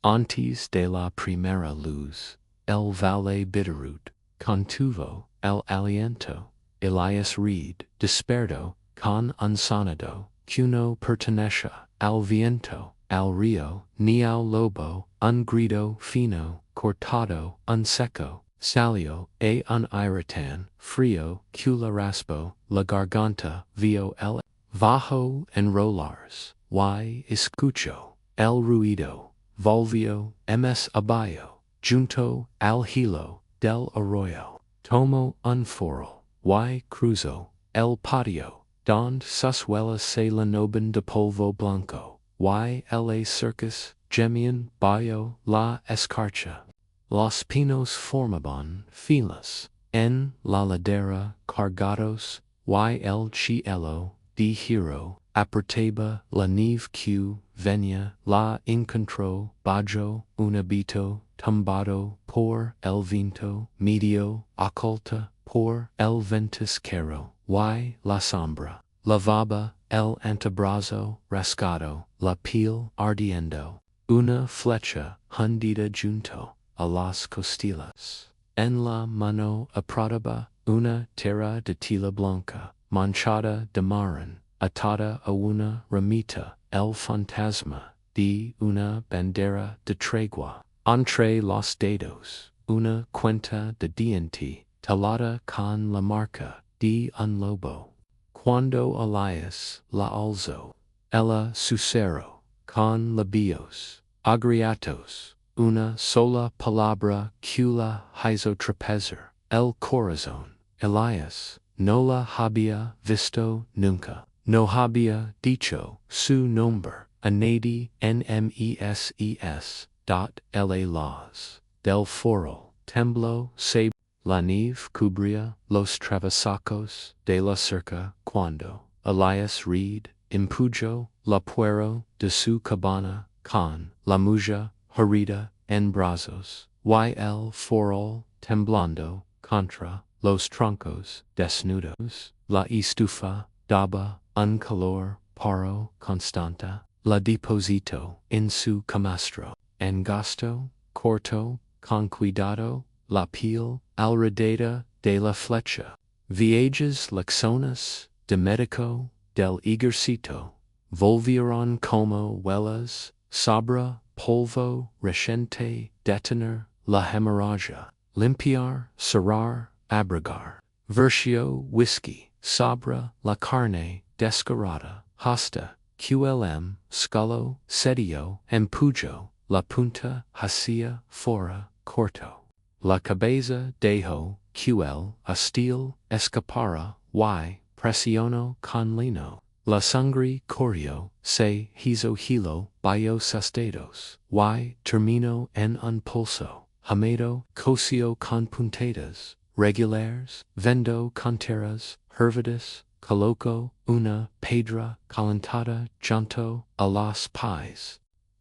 Antes de la primera luz, el Valle de Bitterroot, contuvo el aliento, Elias Reed, desperdo, con un sonido, que no pertenece al viento, al río, ni al lobo, un grito fino, cortado, un seco, salió a un irritán, frío, que la raspó, la garganta, vio el bajo enrollars, y escuchó el ruido, volvió ms abajo, junto al hilo del arroyo, tomó un foro, y cruzó el patio, donde sus huellas se lenoban de polvo blanco, y el circus gemían bajo la escarcha. Los pinos formaban filas en la ladera cargados, y el cielo de giro apertaba la nieve que venía, la encontró bajo un hábito tumbado por el viento, medio oculta por el ventisquero, y la sombra lavaba el antebrazo rasgado, la piel ardiendo, una flecha hundida junto a las costillas. En la mano apretaba una tira de tela blanca, manchada de marrón, atada a una ramita, el fantasma de una bandera de tregua. Entre los dedos, una cuenta de diente, talada con la marca de un lobo. Cuando Elias la alzó, ella susurró, con labios agriatos, una sola palabra que la hizo trepezer el corazón. Elias no la había visto nunca, no había dicho su nombre a nadie nmeses. Las del foro tembló se la nieve cubría los travesacos de la cerca cuando Elias Reed empujó la puerta de su cabana con la mujer herida en brazos, y el farol temblando contra los troncos desnudos. La estufa daba un calor paro constante, la depositó en su camastro, angosto, corto, con cuidado, la piel alrededor de la flecha. Viejas lecciones de médico del ejército volvieron como huellas sobre polvo reciente, detener la hemorragia, limpiar, cerrar, abrigar. Versió whisky sobre la carne descarada, hasta QLM, sculo, sedio, empujó la punta hacia fuera, corto. La cabeza dejó QL hostil escapara, y presionó con lino. La sangre corrió, se hizo hilo bajo sus dedos, y terminó en un pulso. Hamedo cosió con puntadas regulares, vendo canteras, hervidas, colocó una pedra calentada junto a los pies,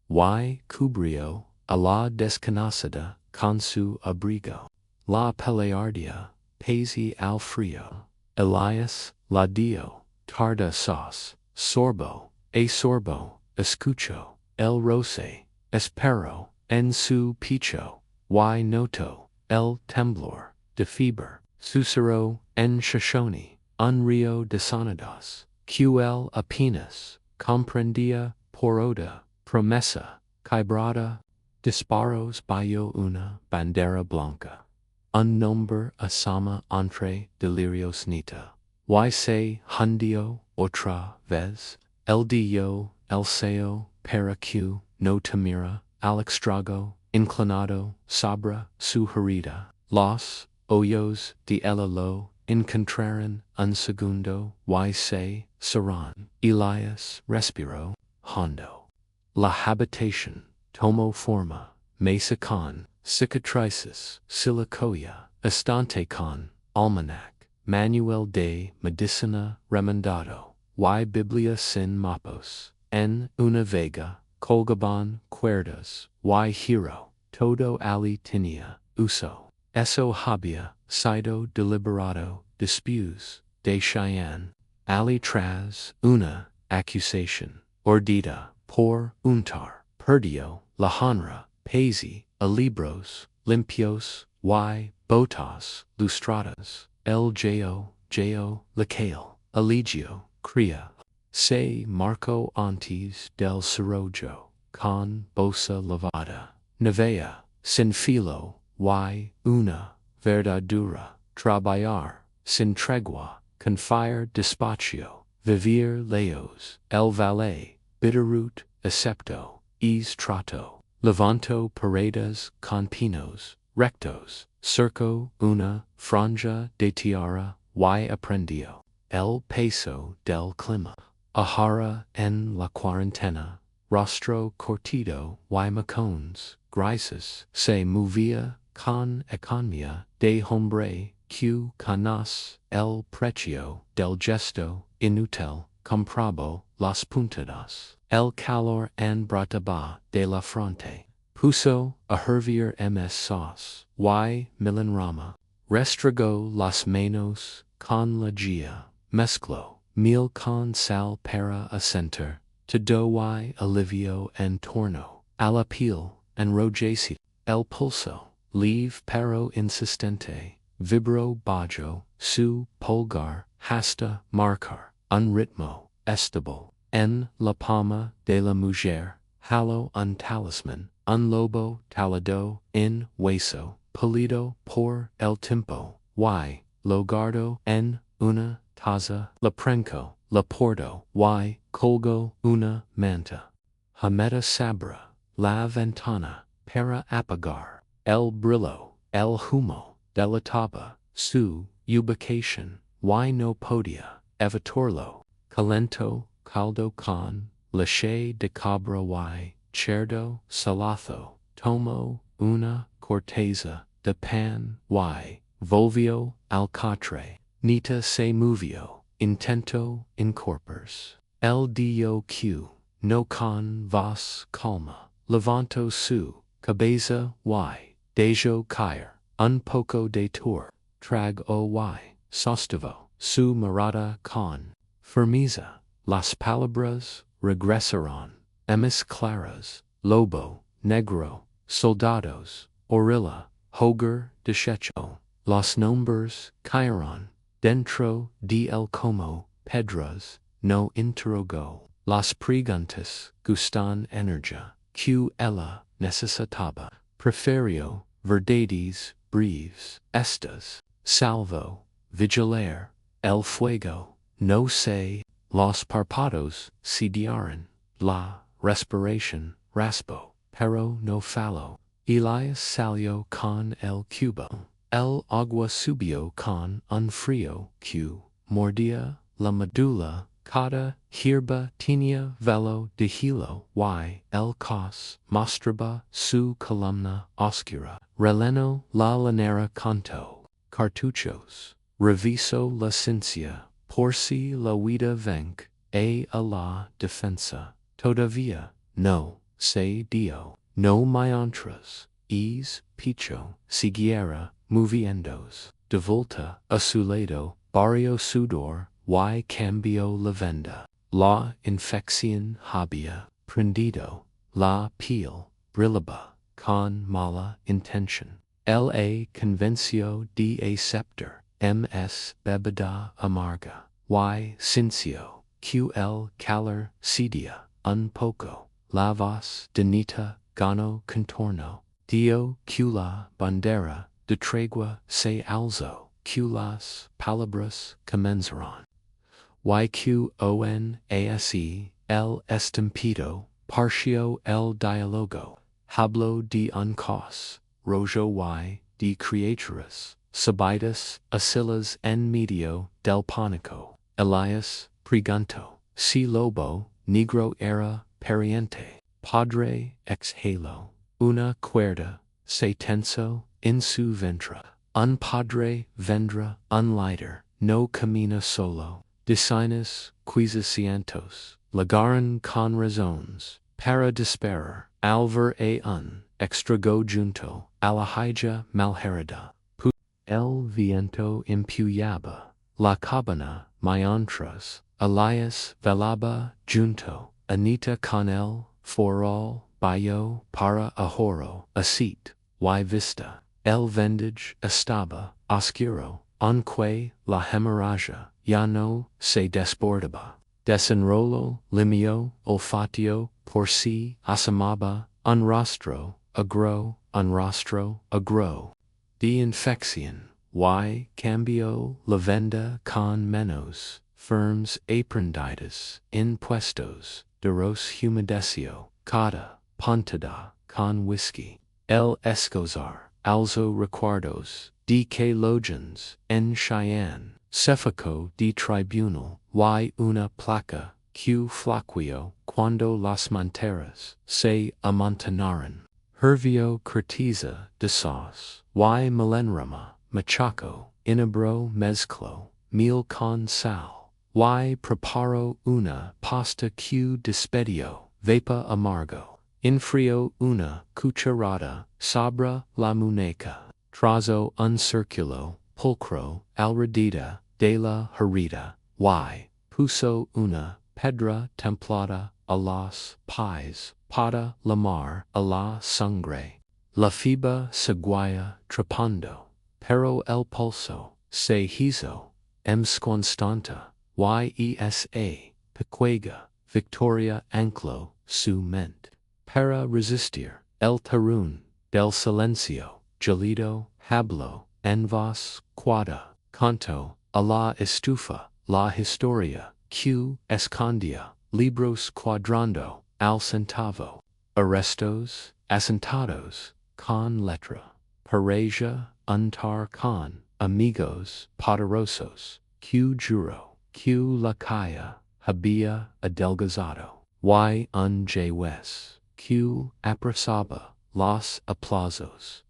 y cubrió a la desconocida con su abrigo. La peleardia pese al frío. Elias la dio tarda sos, sorbo, escucho, el roce, espero, en su pecho, y noto, el temblor, de fiebre, susurró, en shoshone, un río de sonidos, QL apenas, comprendía por oda, promesa, quebrada, disparos bajo una bandera blanca. Un nombre asama entre delirios nita. Y se hundió otra vez, el dio, el seo, para que no temiera, al extrago, inclinado, sobre su herida. Los hoyos de el hilo encontraron un segundo, y se cerraron. Elias respiró hondo. La habitación tomó forma, mesa con cicatrices, silicoya, estante con almanac, manual de medicina remendado, y biblia sin mapos, en una vega, colgaban cuerdas, y giro, todo ali tenía uso. Eso había sido deliberado después de Cheyenne, ali tras una acusación, ordida por untar, perdió la honra Paisy, Alibros, Limpios, Y, Botas, Lustradas, LJO, Jo, Lacale, Allegio, Cria, Se Marco Antes del Cirojo, Con Bosa Lavada, Nevea, Sin Filo, Y, Una, Verdadura, Traballar, Sin Tregua, Confiar Despacio, Vivir Leos, El Valle, Bitterroot, Excepto, Es Trato, Levanto Paredes con Pinos, Rectos, Circo, Una, Franja de Tiara, Y Aprendio, El Peso del Clima, Ahara en la Cuarentena, Rostro Cortido, Y Macones, Grises, Se Movia, Con Economia, de Hombre, Q Canas, El Precio, del Gesto, Inutel, Comprabo, Las Puntadas, El Calor en Brataba, de la Fronte, Puso, a Hervier MS Sauce, Y Milanrama, Restrago las Manos, con la Gia, Mezclo, Mil con Sal para Acenter, Todo y Alivio en Torno, Alapil, en Rogesi, El Pulso, Leave Pero Insistente, Vibro Bajo, Su Pulgar, Hasta Marcar, Un Ritmo, Estable, En La Palma de la Mujer, Halo Un Talisman, Un Lobo Talado, In Hueso, Pulido por El Tiempo, Y, Logardo, En Una Taza, La Prenco, La Porto, Y, Colgo, Una Manta, Hameta Sabra, La Ventana, Para Apagar, El Brillo, El Humo, Delataba, Su, Ubication, Y no Podia, Evitorlo, Calento, Caldo con, Leche de Cabra y, Cerdo, Salazo, Tomo, Una, Corteza, de Pan, y, Volvio, Alcatre, Nita se Movio, Intento, Incorpors, El Doq, No con Vas Calma, Levanto Su, Cabeza y, Dejo Caer, Un poco de Tour, Trag o y, Sostivo, Su Marada con, Fermiza, Las Palabras, Regresaron, Emis Claras, Lobo, Negro, Soldados, Orilla, Hogar, Desecho, Los Nombres, Chiron, Dentro de el Como, Pedras, no interrogo, Las Preguntas, Gustan Energia, Q ella necesitaba, Preferio, Verdades, Breves, Estas, Salvo, Vigilar, El Fuego, No sé, Los Parpados, Cediaran, La Respiration, Raspo, Pero no Fallo, Elias salió con el cubo, El agua subió con un frío, Q, mordía, la medulla, cada hierba tenía velo de hilo, Y, el cos, mostraba su columna oscura, releno la lanera canto, cartuchos, reviso la ciencia, por si la vida venc, a la defensa, todavía, no, se dio, no mientras, es, picho, siguiera, moviendos, de volta, a su lado, barrio sudor, y cambio la venda, la infección había, prendido, la piel, brillaba, con mala intención. La convencio de aceptar, ms bebida amarga, y sincio, ql calor cedia, un poco, la voz denita, gano contorno, dio la bandera, de tregua se alzo, las palabras comenzaron. YQONASE, el estampido, partio el dialogo, hablo de un cos, rojo y, de criaturas, subidas, asilas en medio del pánico, Elias, pregunto, si lobo, negro era, pariente, padre, exhalo, una cuerda, se tenso, en su ventre, un padre vendrá, un lighter, no camina solo, decinas, quisicientos, lagaran con razones, para desperar, alver a un, extrago junto, a la hija malherida, el viento impuyaba, la cabana, mientras, Elias velaba junto, Anita con el, foral, Bayo, para ahorro, acit, y vista, el vendage, estaba, oscuro, aunque la hemorragia, ya no se desbordaba. Desenrolo, limio, olfatio, por si, asamaba, unrostro, agro, de infección, y cambio, lavenda con menos, firms aprendidas, impuestos, de los humedecio, cada, pontada, con whisky, el escozar, alzo recuerdos, de que logans, en Cheyenne, cefaco de tribunal, y una placa, que flaqueo, cuando las monteras, se amontonaron. Hervio corteza de sauce, y melenrama, machaco, inabro mezclo, meal con sal, y preparo una pasta que despedio, vapa amargo, infrio una cucharada, sobre la muñeca, trazo un círculo, pulcro, alrededor de la herida, y puso una pedra templada a los pies, para la mar a la sangre. La fibra seguía trepando, pero el pulso se hizo constante, pequeña victoria ancló su mente. Para resistir el terrón del silencio, gelido, habló, en voz quada, canto, a la estufa, la historia, que escondía, libros cuadrando, al centavo, arrestos, asentados, con letra, pareja, untar con, amigos, poderosos, que juro, que la calle, había adelgazado, y un juez, que apresaba, los aplausos,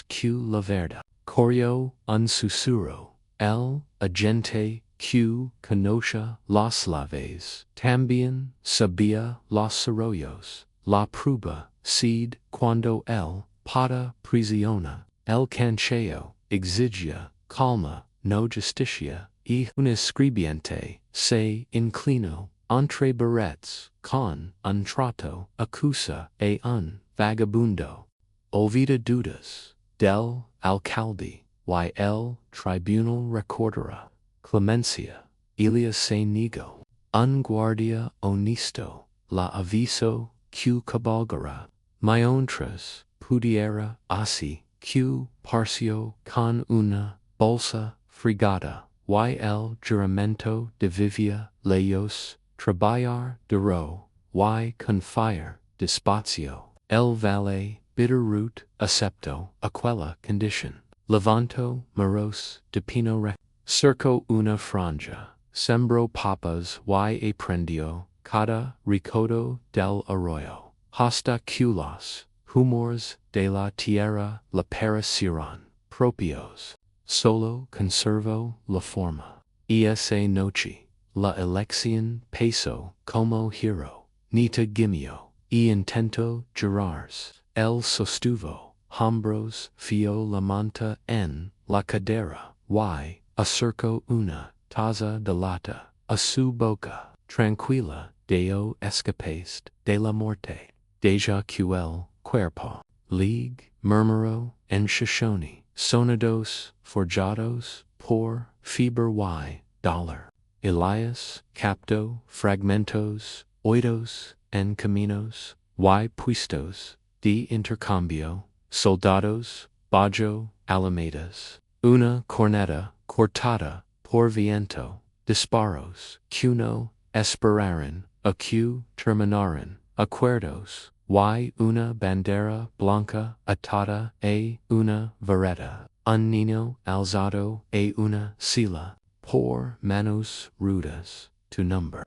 que la verdad, corrió un susurro, el agente, que conoce los laves, también sabía los arroyos, la prueba, seed, cuando el pada prisiona, el cancheo, exigia, calma, no justicia, y un escribiente, se inclinó, entre barrettes, con un trato, acusa, un vagabundo. Olvida dudas, del alcalde, y el tribunal recordará. Clemencia, Elias se negó, un guardia honesto, la aviso, que cabalgará, mientras pudiera así, que parció con una bolsa fregada, y el juramento de vivia lejos, traballar duro, y confiar despacio, el Valle Bitterroot aceptó aquella condition. Levanto moros de pino cerco una franja, sembró papas y aprendió cada recodo del arroyo, hasta que los humores de la tierra le parecieron propios, solo conservó la forma. Esa noche, la elección pasó como hero, nita gimió, y intento jurarse, el sostuvo, hombros fio la manta en la cadera, y acercó una taza de lata a su boca, tranquila, deo escapaste de la muerte, deja que el cuerpo, ligue, murmuró en shoshone, sonidos forjados por fibra y dollar. Elias captó fragmentos, oídos en caminos, y puestos de intercambio, soldados, bajo, alamedas, una corneta cortada por viento, disparos, que no esperaron, a que terminaron, acuerdos, y una bandera blanca atada a una vareta, un niño alzado a una silla, por manos rudas, to number.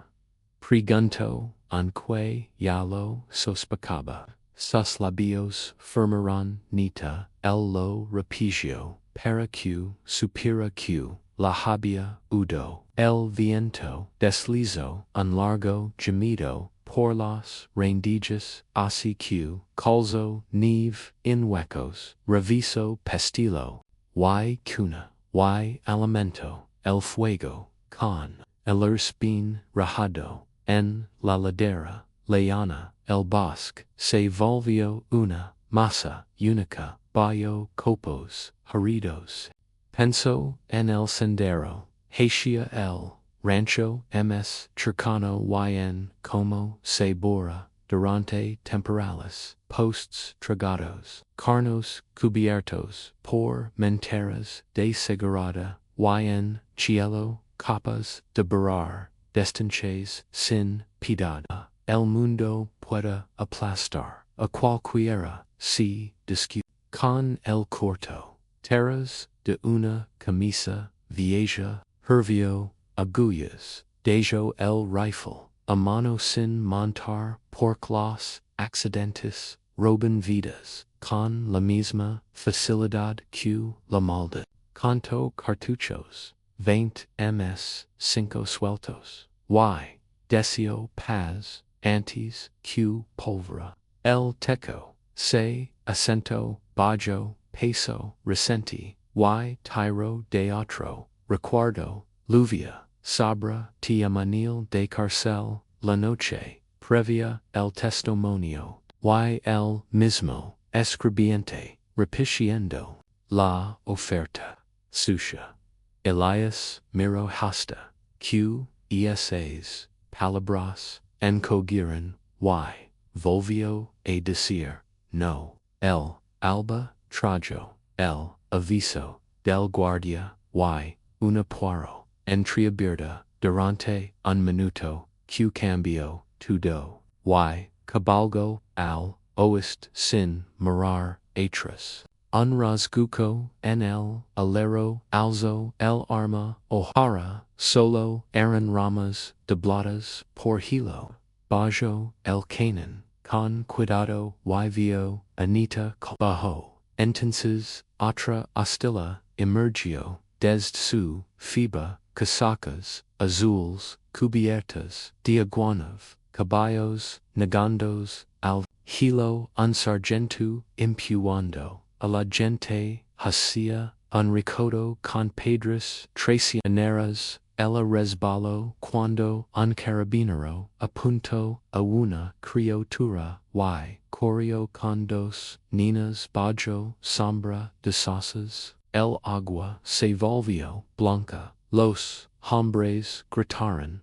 Pregunto, aunque ya lo sospechaba, sus labios firmaron nita, el lo repigio, para que supira que la había udo, el viento deslizó un largo gemido por los rendijas, así que calzó nieve en huecos, reviso pestilo, y cuna, y alimento, el fuego, con el espin rajado, en la ladera, Leana, el bosque, se volvió una masa única, bayo copos, heridos. Penso en el sendero, hacia el rancho ms cercano yn como se borra durante temporales, posts tragados, carnos cubiertos por menteras de segurada, yn cielo, capas de barrar, destanches sin piedad. El mundo pueda aplastar a cualquiera si discute con el corto. Terras de una camisa vieja, hervio, agullas, dejo el rifle, a mano sin montar, por los accidentes, roban vidas, con la misma facilidad que la maldad. Canto cartuchos, 20 ms, 5 sueltos, deseo paz, antes que pólvora. El teco, se, acento, bajo, peso, recente, tiro de otro, recuerdo, lluvia, sabra, tía manil de cárcel, la noche, previa, el testimonio, el mismo, escribiente, repitiendo, la oferta, susha. Elias miro hasta, q, esas, palabras, encogiran, volvió a decir, no, el alba trajo, el aviso, del guardia, una puero, entreabierta, durante un minuto, que cambio, todo, cabalgo, al, oest, sin, mirar, atrás. Un rasguco, en el, alero, alzo, el arma, ojara, solo, eran ramas, dobladas, por hilo. Bajo, el canon, con cuidado, vio, anita, bajo. Entonces, otra hostila, emergió, desde su, fiba, casacas, azules, cubiertas, diaguanov, caballos, negandos, al hilo, un sargento, impuando, a la gente, hacia, un recodo con pedras, traicioneras, ella resbaló cuando un carabinero apuntó a una criatura, corrió con dos niñas bajo sombra de sosas, el agua se volvió blanca, los hombres gritaron,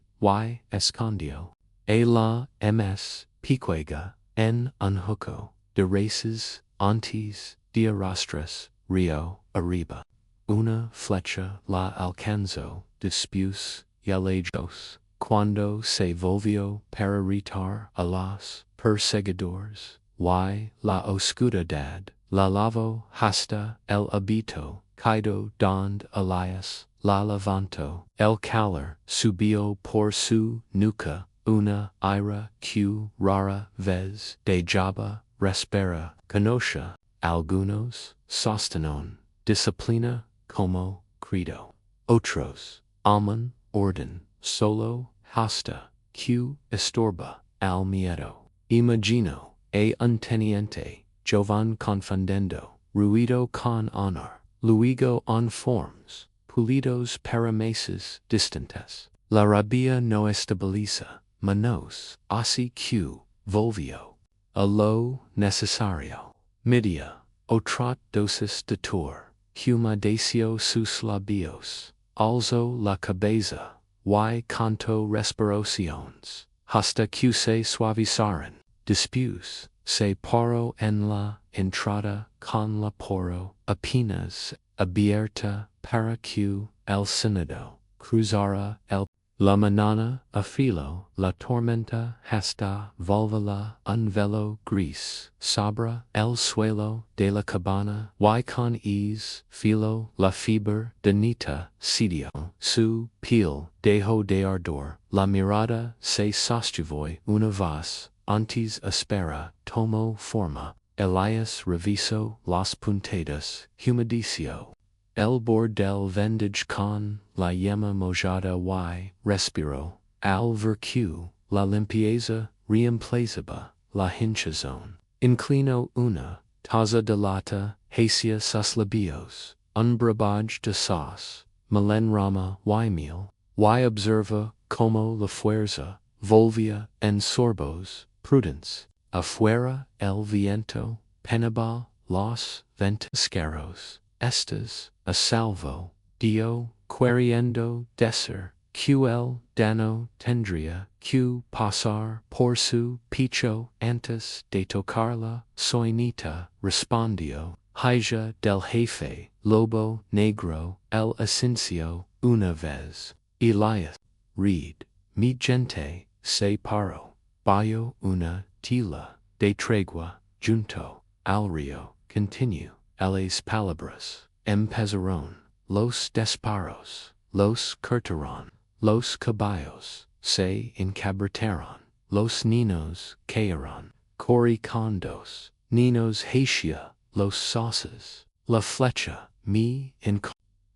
escondió. A la ms picuega, en un hueco, de races, antes, de rostras, río, arriba. Una flecha la alcanzó, después, lejos, cuando se volvió para retar a los perseguidores, la oscuridad, la lavó hasta el habito, caído donde Elias, la levantó, el calor subió por su nuca, una ira que rara vez de jaba, respira, conoce, algunos, sostenon, disciplina, como, credo. Otros, aman, orden, solo, hasta, que estorba, al miedo. Imagino, un teniente, joven confundendo, ruido con honor, luego en forms, pulidos para meses distantes. La rabia no estabiliza, manos, así que, volvió. A lo necesario. Media, otra dosis de tour, humedeció sus labios, alzó la cabeza, canto respiraciones, hasta que se suavizaron, después, se paró en la entrada con la poro, apenas, abierta, para que, el sínodo, cruzara el la mañana, a filo, la tormenta, hasta, volvala, un velo gris, sobre, el suelo, de la cabana, con filo, la fiebre, denita, sidio, su, piel, dejo de ardor, la mirada, se sostuvo, una vez, antes espera, tomo forma, Elias revisó, las puntadas, humedeció. El bordel vendage con, la yema mojada respiro, al ver que, la limpieza, reemplazaba, la hinchazón. Inclino una, taza de lata, hacia sus labios, un brebaje de sauce, melenrama miel, observa, como la fuerza, volvía, en sorbos, prudence, afuera el viento, penaba, los ventisqueros, estas, a salvo, dio, queriendo deser, ql dano tendria, q pasar, por su, picho, antes de tocarla, soinita, respondio, hija del jefe, lobo negro, el ascencio, una vez, Elias Reed, mi gente, se paró, bayo una tila, de tregua, junto, al rio, continue, las palabras, empezaron, los disparos, los cortaron, los caballos, se encabritaron, los niños cayeron, corricandos, niños hacia, los sauces, la flecha, mi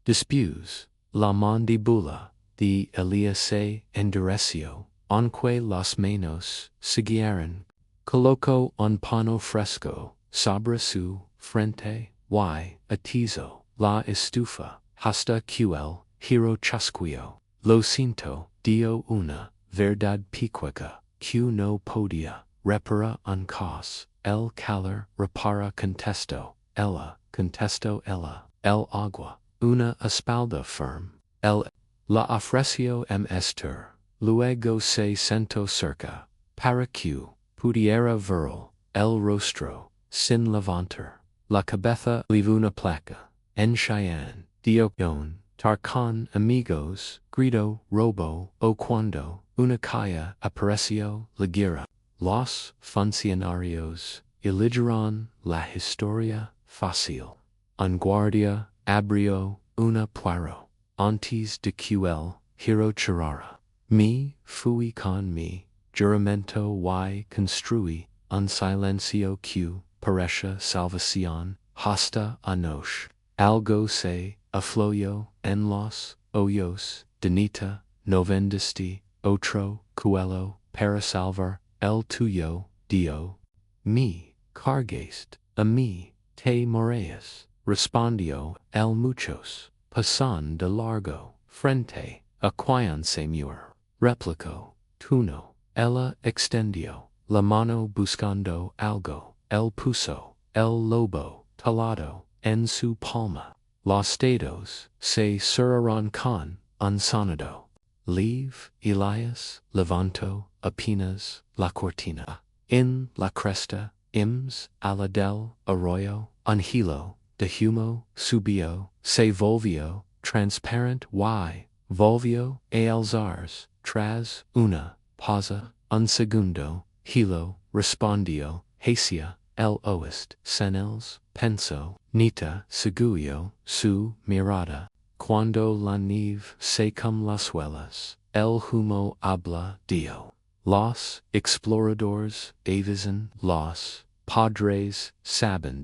dispuse, la mandíbula, de Elias se endureció, aunque las manos siguieron, colocó un pano fresco, sobre su frente, y atizo, la estufa, hasta ql, giro chasquio, lo siento, dio una, verdad picueca, que no podía, repara un cos, el calor repara contesto ella, el agua, una espalda firm, la ofreció Esther, luego se sentó cerca, para que pudiera verlo, el rostro, sin levantar, la cabeza una placa, en Cheyenne, dio Tarkan amigos, grito, robo, o cuando, una calle apareció, la guerra, los funcionarios, eligieron la historia fácil, un guardia, abrió, una puerta, antes de QL, hiro chirara, mi, fui con mi, juramento y construí, un silencio que, parecia salvación, hasta anoche, algo se, afloyó, en los, hoyos, denita, no vendiste, otro, cuelo, para salvar, el tuyo, dio, mi, cargaste, a mi, te moreas, respondió, el muchos, pasan de largo, frente, a quien se muere, replicó, tuno, ella extendió, la mano buscando algo, el puso, el lobo, talado, en su palma. Los dedos se cerraron con un sonido. Leave, Elias, levanto, apenas, la cortina. En la cresta, a la del arroyo, un hilo de humo subió, se volvió, transparent y, volvió a alzarse, tras una pausa, un segundo, hilo, respondió, hacia, el oeste, senels, pensó, nita, seguyo, su mirada, cuando la nieve se como las suelas, el humo habla, dio. Los exploradores avisen, los padres saben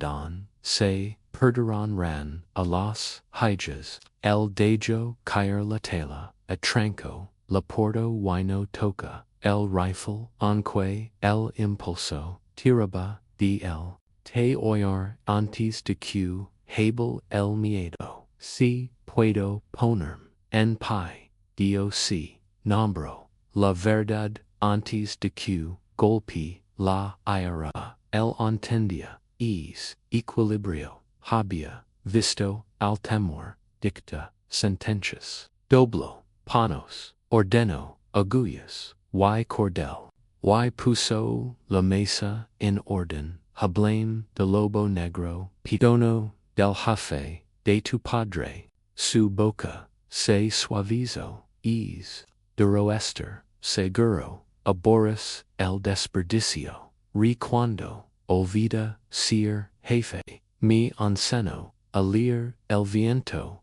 se perderán ran a las hijas, el dejo caer la tela, a tranco, la porto y no toca, el rifle, aunque el impulso, tiraba, de el, te oír antes de que, habel el miedo, si puedo ponerme, en pie, dio si, nombro, la verdad, antes de que, golpe, la ira, el entendía, equilibrio, había, visto, al temor, dicta, sentencias, doblo, panos, ordeno, agullas, y cordel, y puso, la mesa, en orden, hablame, de lobo negro, pidono, del jefe, de tu padre, su boca, se suavizó, duro Esther, seguro, aboris, el desperdicio, cuando, olvida, ser, jefe, mi anseno, alir, el viento,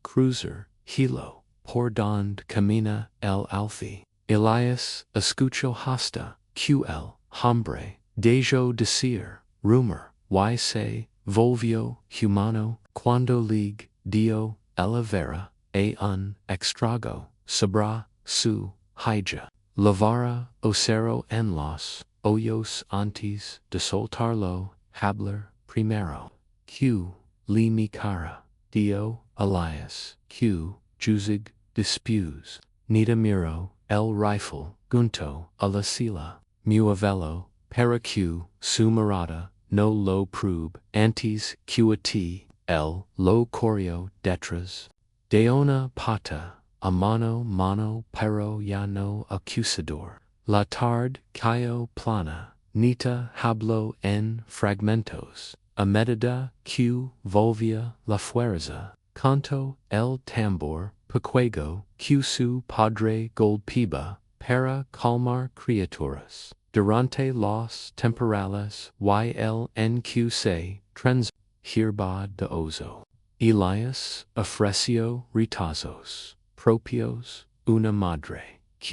cruiser, hilo, por donde camina, el alfi, Elias, escucho hasta, ql, hombre, dejo decir, rumor, se, volvió, humano, cuando dio, ella vera, un, extrago, sabra, su, hija, lavara, ocero en los, hoyos antes, de soltarlo, hablar, primero, li mi cara, dio, Elias, juzig, dispuse, nita miro, el rifle, gunto, a la sila, muavello, paracu, sumarata, no lo prube, antes, quati, lo corio, detras. Deona pata, amano mano pero ya no acusador. La tarde, cayo plana, nita hablo en fragmentos. A medida, q, volvia, la fuerza. Canto, el tambor, pequego, su padre gold piba, para calmar criaturas. Durante los temporales, ylnq trens, herba de ozo. Elias, ofreció retazos, propios, una madre,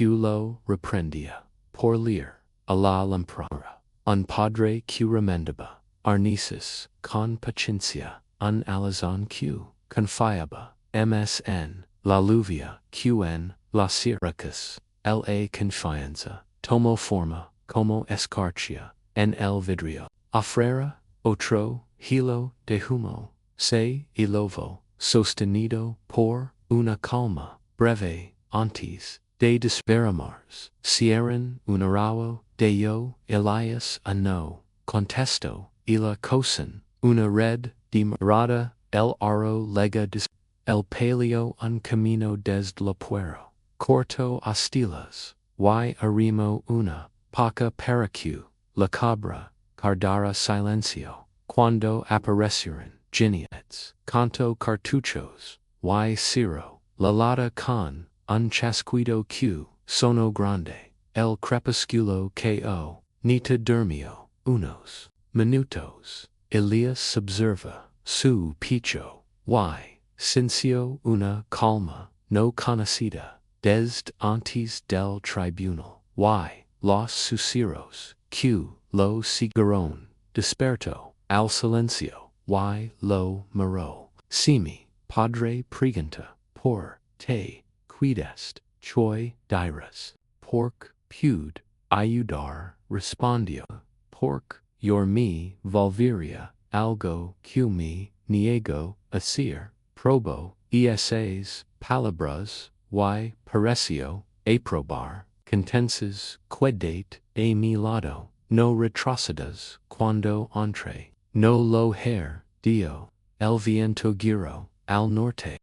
lo reprendia, por leer, a la lamprara, un padre que remendaba, arnesis, con paciencia, un alazan que, confiaba, msn, la lluvia, qn, las sierracas, la confianza, tomo forma, como escarcha, en el vidrio, ofrera, otro, hilo de humo, se ilovo, sostenido por una calma, breve, antes, de desperamars, cierran un arao, de yo, Elias a no, contesto, y la cosen, una red, de marada, el aro lega el paleo un camino desde la puero, corto hostilas, arimo una, paca paracu, la cabra, cardara silencio, cuando aparecieron, geniets, canto cartuchos, ciro, la lata con, un chasquido q, sono grande, el crepusculo ko, nita durmio, unos minutos, Elias observa, su picho, sincio una calma, no conocida, desde antes del tribunal, los susurros, q, lo siguieron, desperto, al silencio, lo miró, simi, padre pregunta, por, te, quidest, choi, diras, pork, pude, ayudar, respondió, pork, your me, volveria, algo, que me, niego, asir, probo, esas, palabras, parecio, aprobar, contences, quedate, a mi lado, no retrocedas, cuando entre, no lo her, dio, el viento giro, al norte,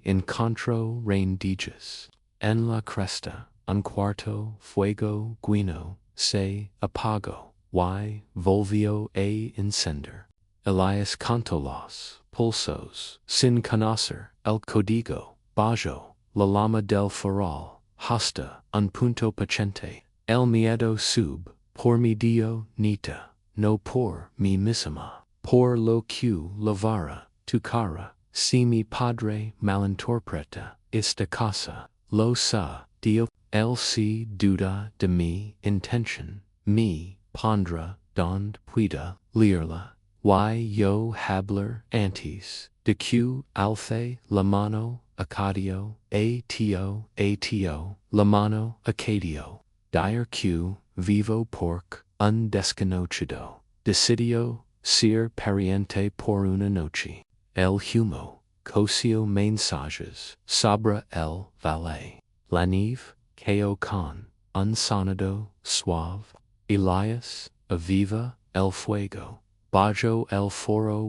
encontro rendijas, en la cresta, un cuarto, fuego, guino, se apagó, volvió a encender. Elias cantó los pulsos, sin conocer, el código, bajo, la lama del farol, hasta, un punto paciente, el miedo sub, por mi dio, nita, no por mi misma, por lo que la vara, tu cara, si mi padre malinterpreta, esta casa, lo sa, dio, él si duda de mi intention, mi, pondra, donde pueda, leerla, yo hablar antes, de que alce la mano, acadio, ato, la mano, acadio, dire que, vivo pork, un desconocido, decidio, ser pariente por una noche, el humo, cosio mensajes, sobre el valle, la nieve, ko con, un sonido, suave, Elias, aviva, el fuego, bajo el foro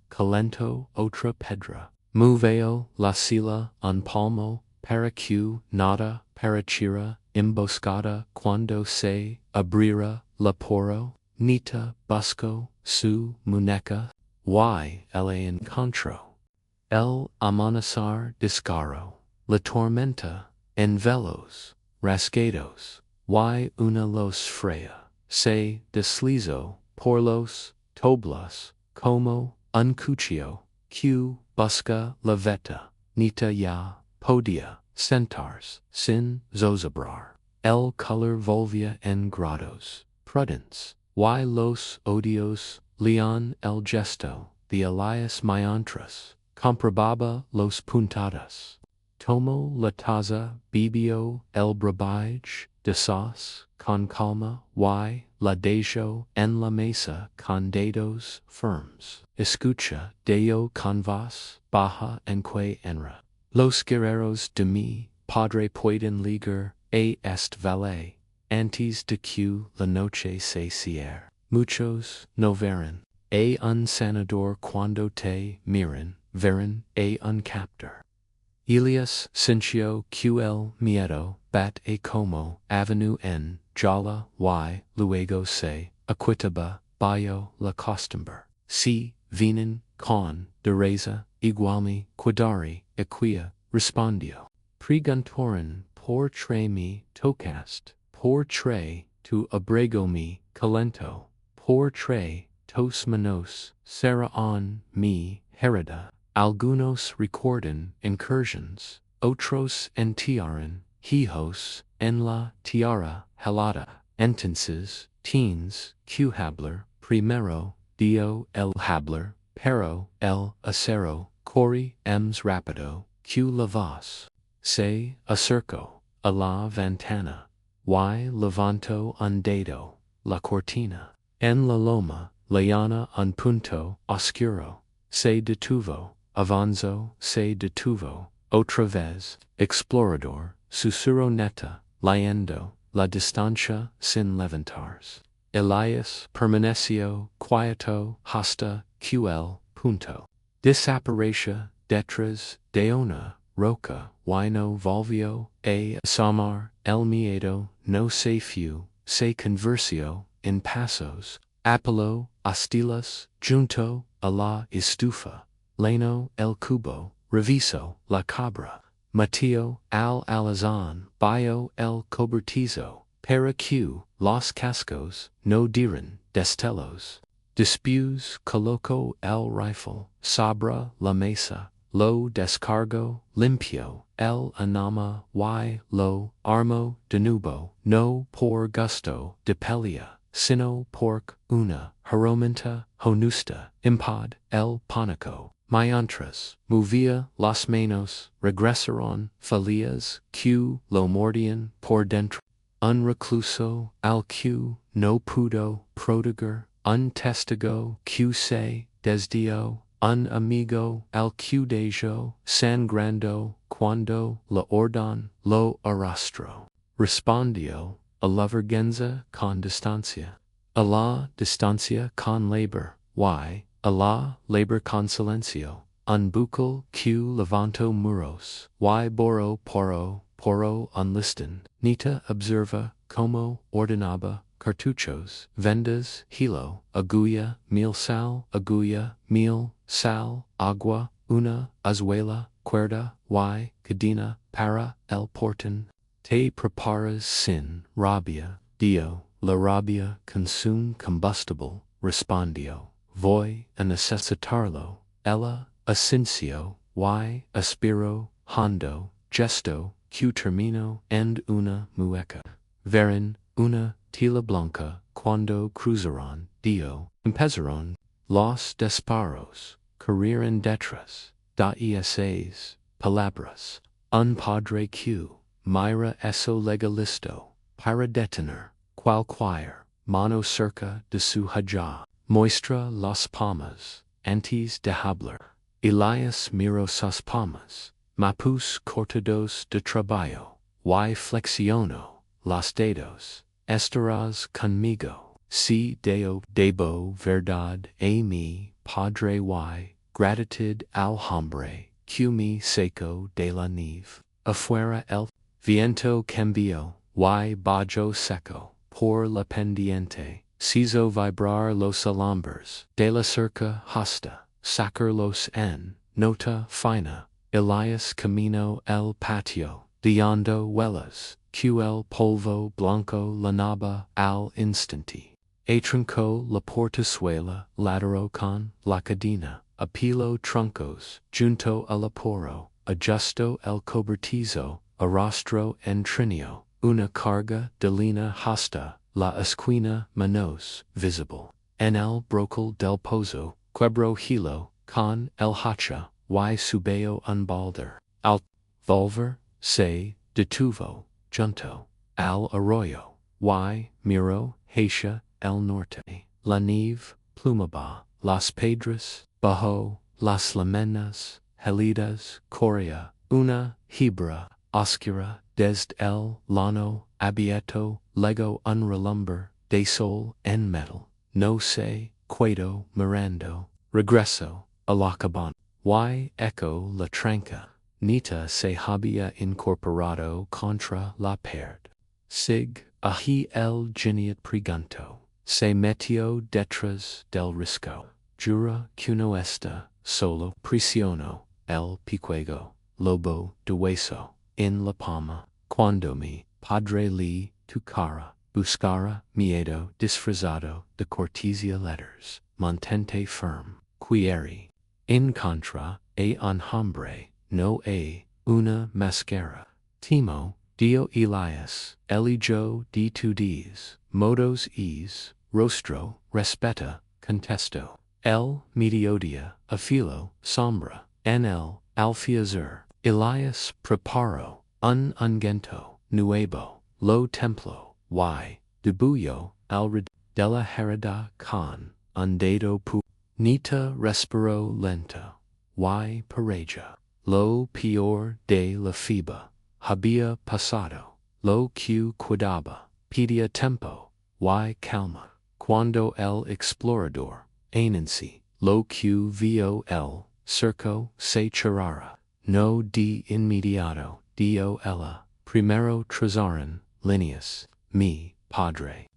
calento otra pedra, moveo la sila un palmo, para que nada parachira, emboscada cuando se abrirá la poro, nita busco su muñeca, el encontro, el amanecer descaro, la tormenta, en velos, rasgados, una los freya, se deslizo, por los toblas, como un cuchillo, que busca la veta, nita ya, podia, centars, sin zozobrar, el color volvia en grados, prudence, los odios, leon el gesto, de Elias mientras, comprobaba los puntadas. Tomo la taza, bibio el brebaje, de sauce, con calma, la dejo en la mesa con dedos firmes. Escucha, deo con voz baja en que enra. Los guerreros de mi padre pueden ligar a este valle, antes de que la noche se cierre. Muchos no verán a un sanador cuando te miran, verán a un captor. Elias sintió que el miedo bat a como avenue en jala y luego se aquitaba bajo la costumbre. Si vienen con dureza igualme cuidari equia respondió. Preguntoren por tre mi tocast, por tre tu abrego mi calento, por tre tos manos será on mi herida. Algunos recuerdan incursions, otros entierran hijos en la tierra helada. Entonces, teens, que hablar, primero, dio el hablar, pero el acero, corre ems rapido, que la voz. Se acercó a la ventana, y levantó un dedo, la cortina. En la loma, llana un punto oscuro, se detuvo. Avanzó, se detuvo, otra vez, explorador, susurro neta, leyendo, la distancia sin levantarse. Elias permaneció quieto hasta que el punto. Desapareció detrás de una roca, y no volvió a asomar, el miedo no se fue, se convirtió en pasos, apeló hostiles, junto a la estufa. Leno el cubo, reviso la cabra, Mateo al alazán, bio el cobertizo, para que los cascos no dieran destellos. Después colocó el rifle sobre la mesa, lo descargó, limpió el anama y lo armó de nuevo, no por gusto de pelea, sino por una herramienta honusta, impad el pánico. Mientras movía las manos, regresaron felias que lo mordían por dentro. Un recluso al que no pudo proteger, un testigo que se desdió, un amigo al que dejó sangrando cuando la orden lo arrastró. Respondió a la vergüenza con distancia, a la distancia con labor, y a la labor con silencio, un bucal que levantó muros, y borro poro unlisten, Nita observa como ordenaba cartuchos, vendas, hilo, agulla, mil, sal, agua, una azuela, cuerda, y cadena para el portón. Te preparas sin rabia, Dio, la rabia consume combustible, respondió. Voy a necesitarlo, ella asincio, y aspiro, hondo, gesto, que termino en una mueca. Verán una tela blanca cuando cruzaron, Dio, empezaron los disparos, corrieron detrás, da esas palabras, un padre que mira eso legalisto, para detener, cualquier mano cerca de su haya. Muestra las palmas, antes de hablar. Elias miró sus palmas, mapus cortados de trabajo, y flexionó los dedos. Estarás conmigo, si debo verdad a mi padre y gratitud al hombre, que me sacó de la nieve. Afuera el viento cambió, y bajo seco, por la pendiente. Hizo vibrar los alambres de la cerca hasta sacarlos en nota fina. Elias caminó el patio, dando vuelas, que el polvo blanco lanaba al instante. Atrancó la portezuela, lateró con la cadena, apiló troncos, junto al aporo, ajustó el cobertizo, arrastró en trineo, una carga de lina hasta la esquina manos visible. En el brocal del pozo, quebró hilo, con el hacha, y subió un balder. Al volver, se detuvo, junto al arroyo, y miró hacia el norte. La nieve plumaba, las piedras, bajo las láminas, gélidas, corría una hebra oscura desde el lano abierto, lego unrelumber, de sol en metal, no se quedo mirando, regreso, a la cabana. Y echo la tranca, nita se había incorporado contra la pared. Sig, ahi el geniet pregunto, se metió detrás del risco. Jura que no está solo, prisiono, el piquego, lobo de hueso, en la palma, cuando mi padre le tu cara, buscara miedo disfrazado de cortesía letters, mantente firm, quiere, en contra, un hombre, no una máscara. Timo, dio Elias, elijo de tu dies, modos rostro, respeta, contesto. El mediodia, afilo, sombra, en el alfiazur, Elias preparo, un ungento, nuevo, lo templo, y, debullo, al red, de la herida con, un dedo pu, nita respiro lento, y pareja, lo peor de la fiba, había pasado, lo que quedaba, pedia tempo, y calma, cuando el explorador, Anansi, lo que vio el circo se cerrara, no de inmediato, dio ella, primero trazaron, líneas, mi padre.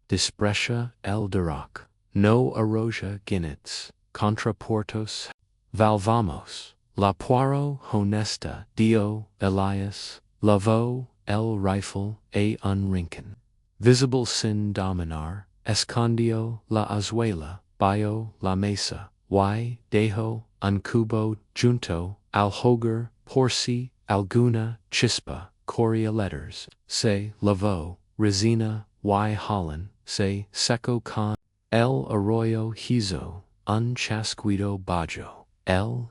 Desprecia el dirac, no arroja guinets, contraportos, valvamos, la puaro honesta, dio Elias, lavó el rifle un rincon. Visible sin dominar, escondió la azuela, bio la mesa, y dejó un cubo junto al hogar por si alguna chispa corría letters, se lavó, resina y Holland, se secó con el arroyo hizo, un chasquido bajo, el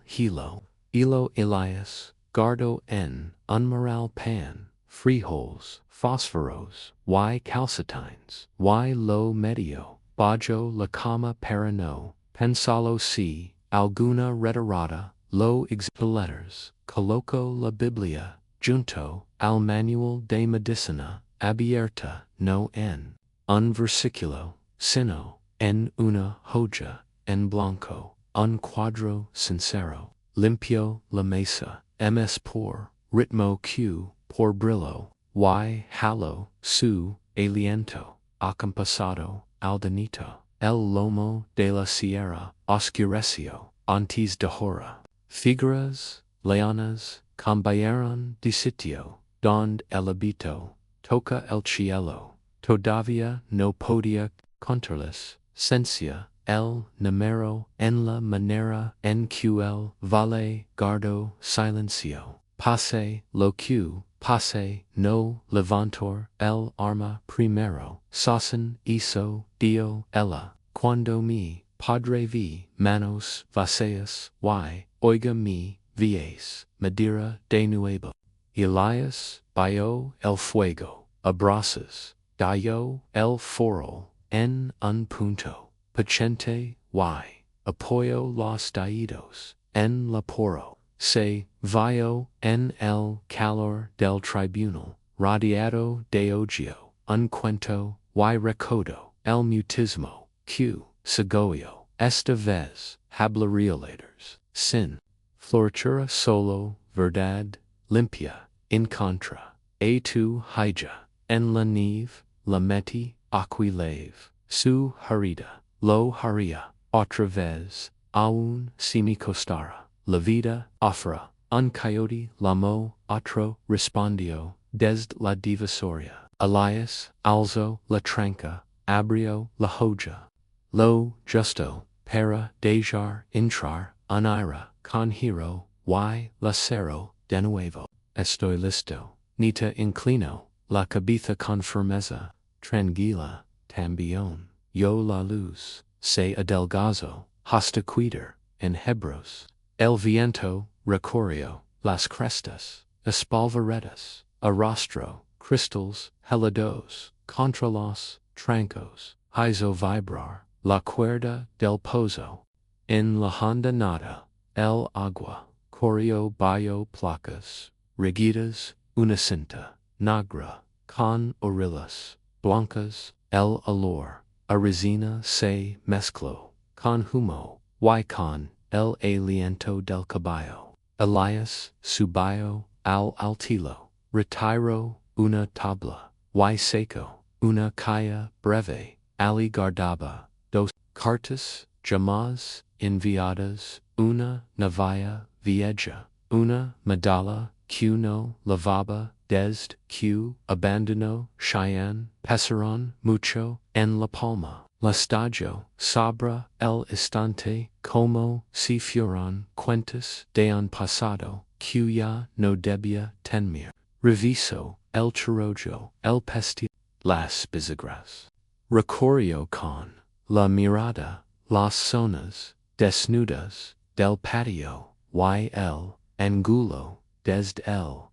hilo Elias, guardo en un moral pan, frijoles, fósforos, y calcetines, y lo medio, bajo la cama para no, pensalo si, alguna retirada, lo letters, coloco la Biblia, junto, al manual de medicina, abierta, no en, un versículo, sino, en una hoja, en blanco, un cuadro sincero, limpio la mesa, ms por, ritmo q, por brillo, y halo, su, aliento, acompasado, aldanito, el lomo de la sierra, oscureció, antes de hora. Figuras, leonas, cambiaron de sitio, donde el habito, toca el cielo, todavía no podía contarles, sencia, el número, en la manera en que el vale guardó silencio, pase lo que pase, no levantor el arma primero, sosen hizo dio ella, cuando mi padre vi manos vacías, y oiga mi vies, madera de nuevo. Elias, bio el fuego, abrazas, dio el foro, en un punto, paciente, y apoyo los dedos, en la poro, se vio en el calor del tribunal, rodeado de odio, un cuento, y recodo, el mutismo, q, segoyo, esta vez, hablarelators, sin, floritura solo, verdad, limpia, en contra, a tu hija, en la nieve, la meti, aquilave, su herida, lo haría, otra vez, aún si me costara, la vida, ofra, un coyote, llamó, otro, respondió, desde la divisoria, Elias, alzo, la tranca, abrió, la hoja, lo justo, para dejar entrar, un aire, con giro, y la cero, de nuevo, estoy listo, nita inclino, la cabeza con firmeza, tranquila, también, yo la luz, se adelgazo, hasta cuidar, en hebros, el viento, recorrió, las crestas, espalvaretas, arrastro, cristals, helados, contra los trancos, hizo vibrar, la cuerda del pozo, en la honda nada, el agua, corrió bajo placas, regidas, una cinta, Nagra, con Orillas, Blancas, el Alor, Arizina se mezcló, con humo, y con el aliento del caballo. Elias subió al altilo, retiró una tabla, y seco, una calle breve, ali guardaba, dos cartas, llamadas enviadas, una navalla vieja, una medalla que no lavaba desde que abandonó Cheyenne, pesaron mucho en la palma. L'estadio sobre el instante como si fueran cuentas de un pasado que ya no debía temer. Reviso el chorrojo, el pesti, las bisagras. Recorrió con la mirada las zonas desnudas del patio y el angulo desde el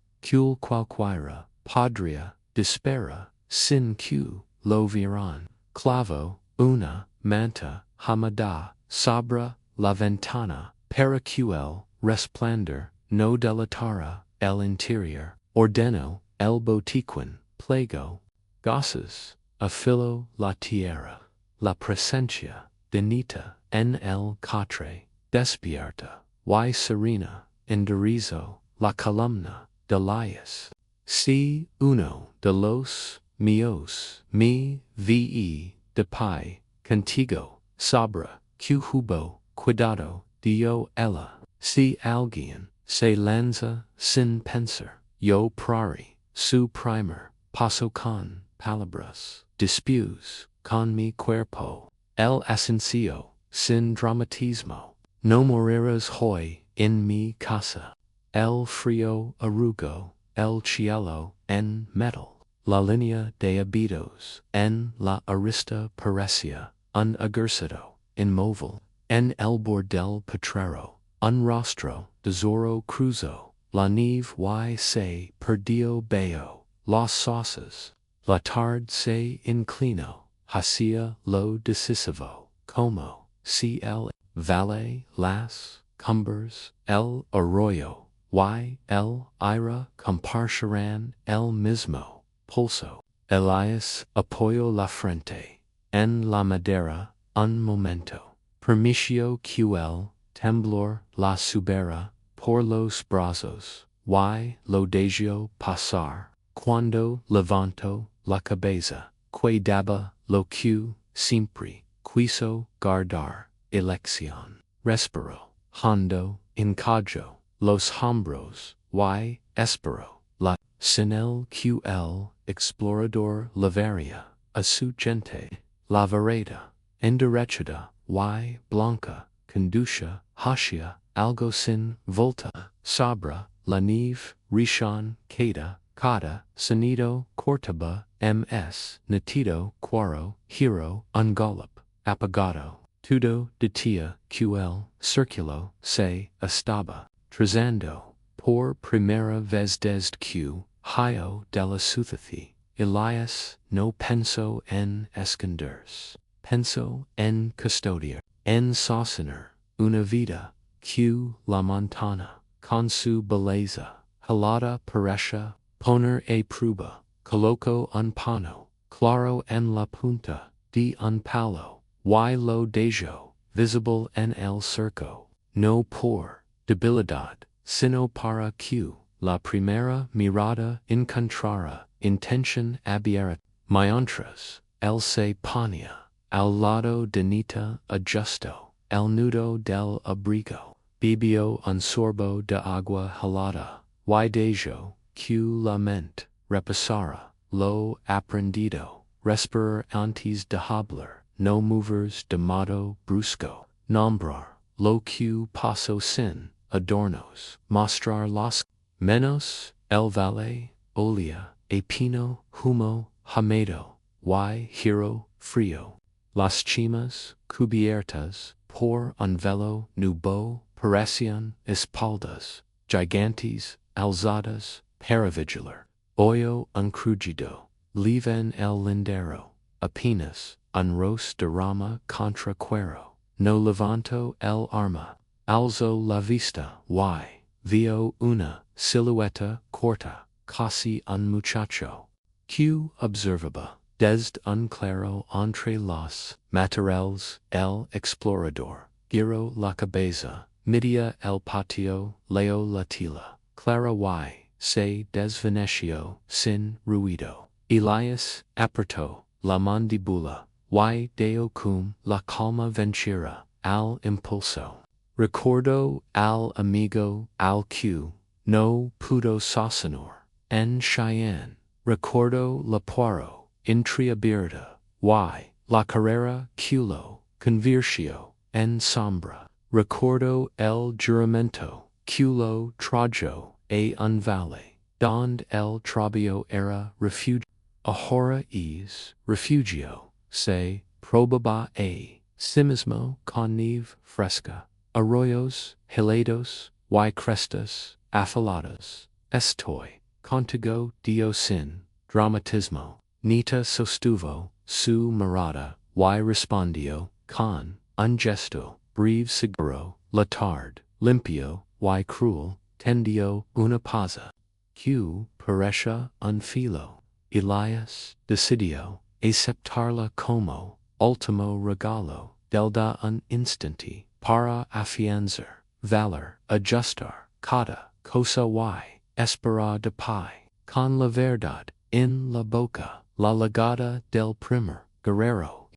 cualquiera podría desespera sin que lo vieran. Clavo una manta hamada sobre la ventana para que el resplandor no delatara el interior. Ordeno el botiquín, plego, gases, afilo la tierra, la presencia de Nita en el catre, despierta, y serena, enderizo la columna de Elias. Si uno de los míos me vi de pie contigo, sabra que hubo cuidado dio ella. Si alguien se lanza sin pensar, yo prari, su primer paso con palabras, después con mi cuerpo, el ascenso, sin dramatismo, no morirás hoy en mi casa, el frío arrugó el cielo en metal, la línea de habitos en la arista parecía un ejército inmóvil, en el bordel potrero, un rostro de zorro cruzó, la nieve y se perdió bajo las sauces, la tarde se inclinó hacia lo decisivo, como si el valle las cumbres, el arroyo y el aire compartirán el mismo pulso. Elias apoyó la frente en la madera un momento, permitió que el temblor la subiera por los brazos, y lo dejó pasar. Cuando levantó la cabeza, cuidaba lo que siempre quiso guardar, elección. Respiró hondo, encajó los hombros, y esperó la sin el que el explorador lavaría a su gente. La vereda, enderechada y blanca, conduce hacia algo sin volta, sobre la nieve, rishon queda, cada sonido cortaba ms, natido quaro, hero, ungolop, apagado, todo de tia ql, circulo, se, estaba, trazando, por primera vez desde que, hio de la sucede. Elias no pensó en esconderse, pensó en custodiar, en sostener una vida que la montana, con su belleza, helada parecía poner a prueba, colocó un pano, claro en la punta de un palo, y lo dejó visible en el cerco, no por debilidad, sino para que la primera mirada encontrara intención abierta. Mientras, él se ponía al lado de Nita ajustó el nudo del abrigo, bebió un sorbo de agua helada, y dejó que la mente repasara lo aprendido, respirar antes de hablar, no moverse de modo brusco, nombrar lo que pasó sin adornos, mostrar las menos el valle, olía, a pino, humo, hamedo, y giro frío. Las chimas, cubiertas por un velo nubo, parecían espaldas, gigantes, alzadas, para vigilar. Hoyo uncrujido, liven el lindero, apenas, un ros de rama contra cuero, no levanto el arma, alzo la vista, y vio una silueta corta, casi un muchacho. Q. observaba, desde un claro entre los materiales, el explorador, giro la cabeza, midía el patio, leo la tela, clara y se desvaneció sin ruido. Elias apretó la mandíbula, y deo cum la calma venciera al impulso. Recuerdo al amigo al que no pudo sostener en Cheyenne. Recuerdo la poiro entreabierta, y la carrera que lo convirtió en sombra. Recuerdo el juramento que lo trajo a un valle, donde el trabajo era refugio. Ahora es refugio, se probaba a sí mismo con nieve fresca, arroyos, helados, y crestas afiladas. Estoy contigo Dio sin dramatismo. Nita sostuvo su mirada y respondió con un gesto breve seguro, la tarde, limpio y cruel, tendió una pausa. Que parecía un filo. Elias decidió aceptarla como último regalo del da un instante para afianzar, valer, ajustar cada cosa y esperar de pie, con la verdad en la boca, la llegada del primer guerrero.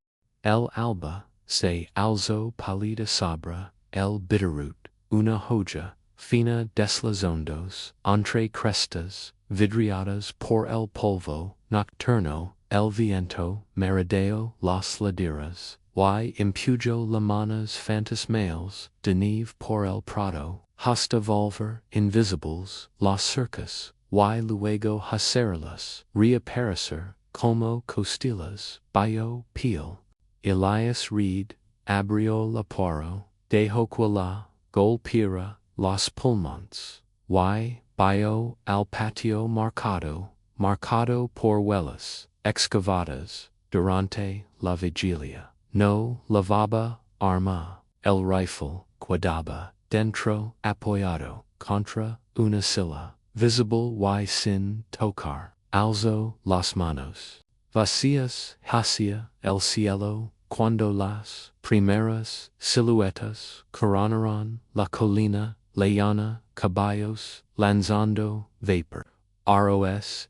El alba se alzó pálida sobre el Bitterroot, una joya fina de los hondos, entre crestas, vidriadas por el polvo nocturno, el viento merodeo las laderas, y impuyó las manos fantasmales de nieve por el prado, hasta volver invisibles las cercas, y luego hacerlas reaparecer como costillas, bajo piel. Elias Reed abrió la poiro, dejó que la golpeara los pulmones, y bajo al patio marcado por huellas excavadas durante la vigilia. No lavaba arma, el rifle quedaba dentro apoyado contra una silla, visible y sin tocar. Alzó las manos vacías hacia el cielo cuando las primeras siluetas coronaron la colina lejana, caballos lanzando vapor. Tros,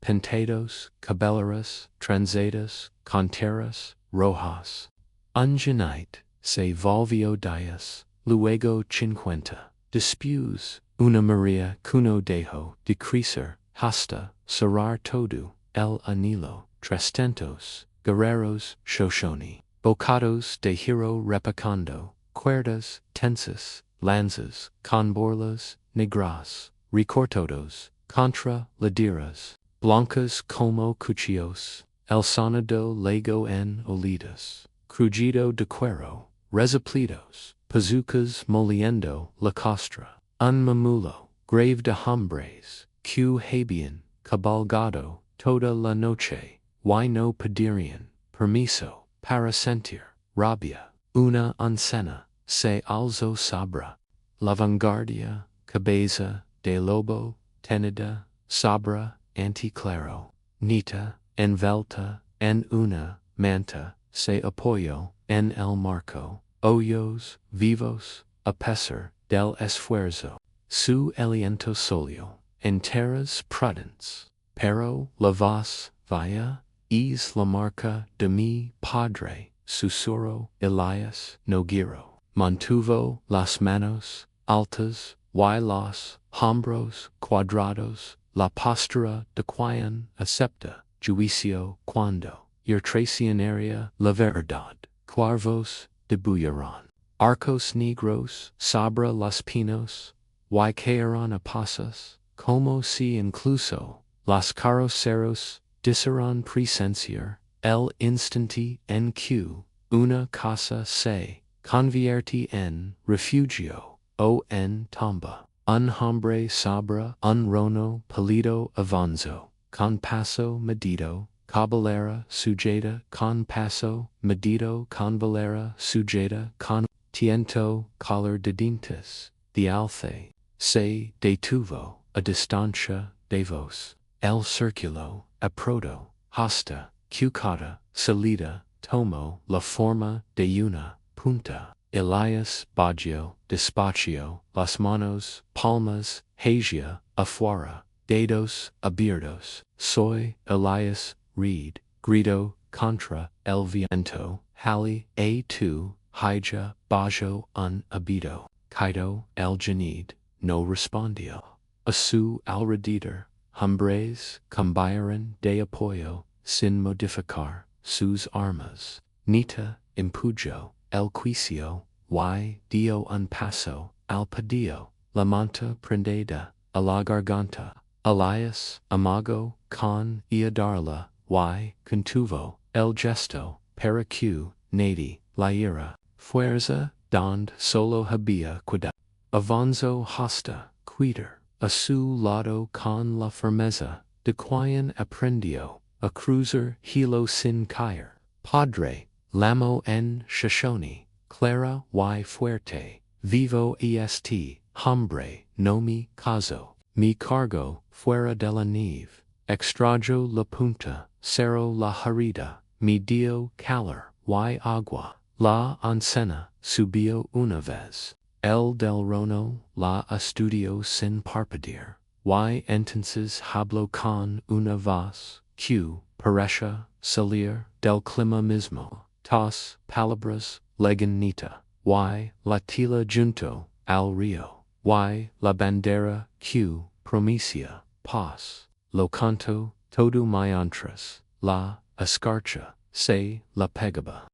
pintados, cabelleras, transedas, canteras, rojas. Un jinete se volvió 10, luego 50. Después, una María cuno dejó de crecer hasta cerrar todo el anillo. 300 guerreros shoshone, bocados de hierro repicando, cuerdas tensas, lanzas con borlas negras, recortados contra laderas, blancas como cuchillos, el sonido lego en olidas, crujido de cuero, resoplidos, pazucas moliendo la costra, un mamulo, grave de hombres, que habían cabalgado toda la noche, y no pedirían permiso para sentir rabia. Una anciana se alzó sobre la vanguardia, cabeza de lobo, tenida sobre anticlaro, nita, envuelta en una manta, se apoyó en el marco, ojos vivos, a pesar del esfuerzo. Su aliento sólido, enteras prudence, pero la voz vaya, es la marca de mi padre, susurró Elias no giro. Mantuvo las manos altas, y los hombros cuadrados, la postura de quien acepta juicio cuando traicionaria la verdad. Cuervos de bullarán, arcos negros sobre los pinos, y caerán a pasos, como si incluso los carroceros diserán presenciar el instante en que una casa se convierte en refugio o en tomba. Un hombre sobre un rono pálido avanzó, con paso medido, cabellera sujeta con paso medido, cabellera sujeta con tiento color de dientes, de alce, se detuvo, a distancia de vos, el circulo, aprodo, hasta, cucata, salida, tomo, la forma de una punta, Elias Baggio, despacio, las manos, palmas, hagia, afuera, dedos abiertos, soy Elias Reed, grito contra el viento, Halley A2, hija, bajo un habito, Caito el janid, no respondió, a su alrededor, hombres cambiaron de apoyo, sin modificar sus armas, Nita impujó el juicio, y dio un paso al padio, la manta prendida a la garganta, Elias amago con darla, y contuvo el gesto, para que nadie la ira, fuerza donde solo había cuidado, avanzó hasta quitar a su lado con la firmeza de quien aprendió a cruzar hilo sin caer, padre, lamo en shoshone, clara y fuerte, vivo este, hombre, no mi caso, mi cargo fuera de la nieve, extrajo la punta, cerró la herida, me dio calor y agua, la encena subió una vez, el del rono la estudió sin parpadear, y entonces habló con una voz que parecía salir del clima mismo, tas palabras leganita, y la tila junto al río, y la bandera que promicia paz, lo canto todo mientras la escarcha se la pegaba,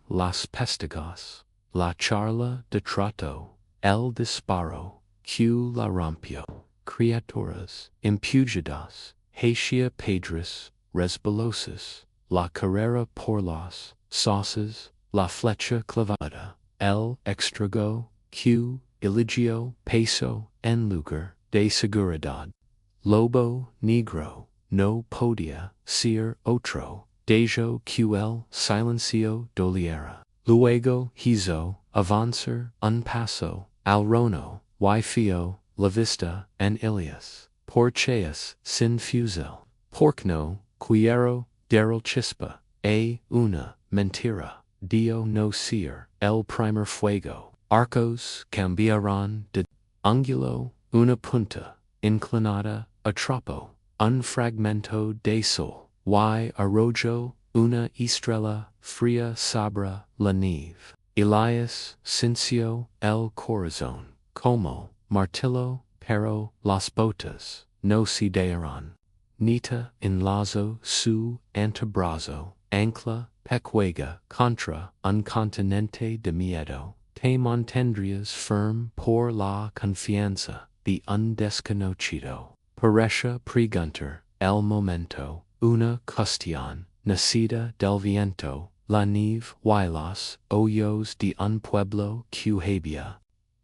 las pestagas, la charla de trato, el disparo que la rompió, criaturas impugidas, hacia pedras resbalosas, la carrera por las sauces, la flecha clavada, el extrago que eligió peso en lugar de seguridad, lobo negro no podía ser otro, dejo que el silencio doliera, luego hizo avanzar un paso al rono, y fió la vista en Elias, porcheas sin fusil, porcno quiero del chispa, una mentira, dio no ser el primer fuego, arcos cambiarán de ángulo, una punta, inclinada a trapo, un fragmento de sol, y arrojo una estrella fría sobre la nieve. Elias sintió el corazón como martillo, pero las botas no se dieron. Nita enlazó su antebrazo, ancla pecuega contra un continente de miedo. Te mantendrías firme por la confianza de un desconocido. Parecía preguntar el momento, una cuestión nacida del viento, la nieve y los hoyos de un pueblo que había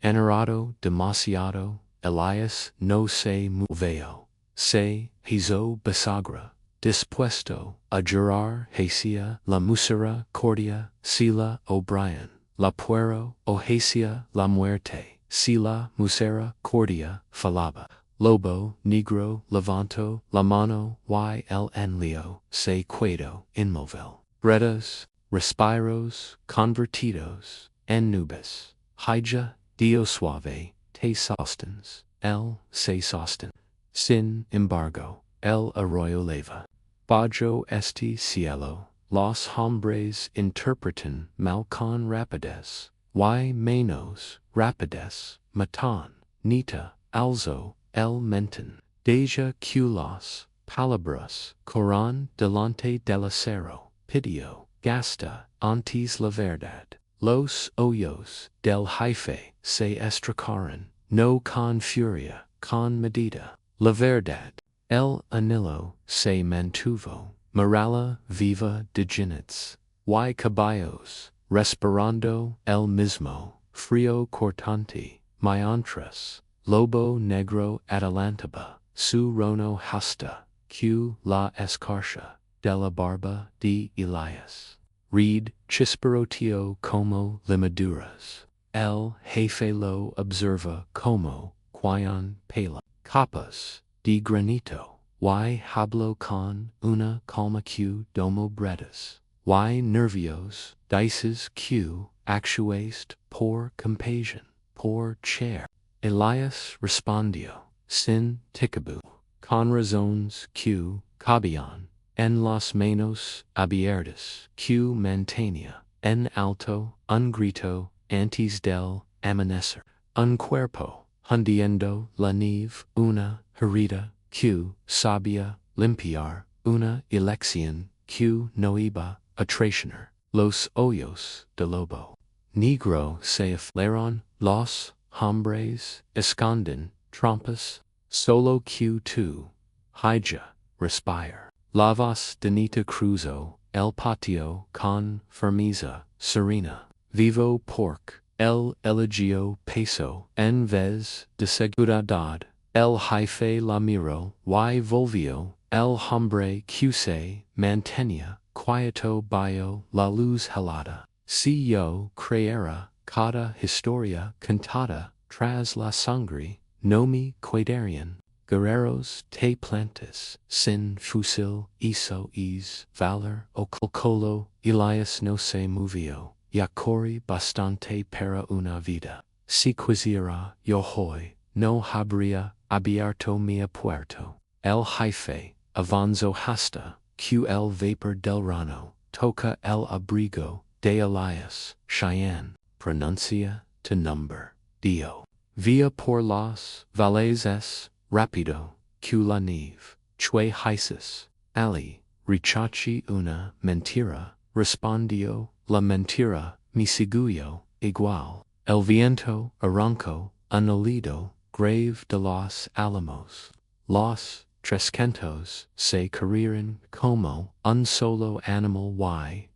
enarado demasiado. Elias no se movió, se hizo bisagra, dispuesto a jurar hacia la misericordia si la O'Brien, la puero o hacia la muerte si la misericordia falaba. Lobo negro levantó la mano y el enlio se quedó inmóvil. Bretas, respiros convertidos en nubes. Hija, Dio suave, te sostens, él se sosten. Sin embargo, el arroyo leva. Bajo este cielo, los hombres interpretan mal con rapidez, y menos rapidez matan. Nita, alzo, el menten, deja que las palabras corran delante del acero, pidió, gasta antes la verdad. Los hoyos del jefe se estracaron, no con furia, con medida. La verdad, el anillo se mantuvo, morala viva de jinetes, y caballos, respirando el mismo, frío cortante, mientras, lobo negro adelantaba, su rono hasta, que la escarcha, de la barba de Elias Reed chisporoteo como limaduras. El jefe lo observa como quion pela. capas, de granito, y hablo con una calma que domo bretas, y nervios, dices que actuaste por compasión, por chair. Elias respondió, sin ticabú, con razones que cabían en las manos abiertas que mantenía en alto un grito antes del amanecer. Un cuerpo hundiendo la nieve, una herida que sabía limpiar, una elección que no iba a traicionar los ojos del lobo. Negro se aflaron los hombres, esconden trampas, solo que tú, hija, respire. La voz de Nita cruzó el patio con firmeza serena. Vivo porque el elegio peso en vez de seguridad. El jefe la miró y volvió. El hombre que se mantenía quieto bajo la luz helada. Si yo creyera cada historia contada tras la sangre, no me quedarían guerreros te plantas sin fusil eso es valor o colo. Elias no se movió. Ya corrí bastante para una vida. Si quisiera yo hoy, no habría abierto mi puerto. El jefe avanzó hasta que el vapor del rano toca el abrigo de Elias. Cheyenne pronuncia tu nombre, Dio. Via por los valles es rápido que la nieve. Chue hices, Ali, rechachi una mentira, respondió la mentira, mi siguió, igual. El viento arrancó un olido grave de los álamos. Los trescentos se corrieron como un solo animal y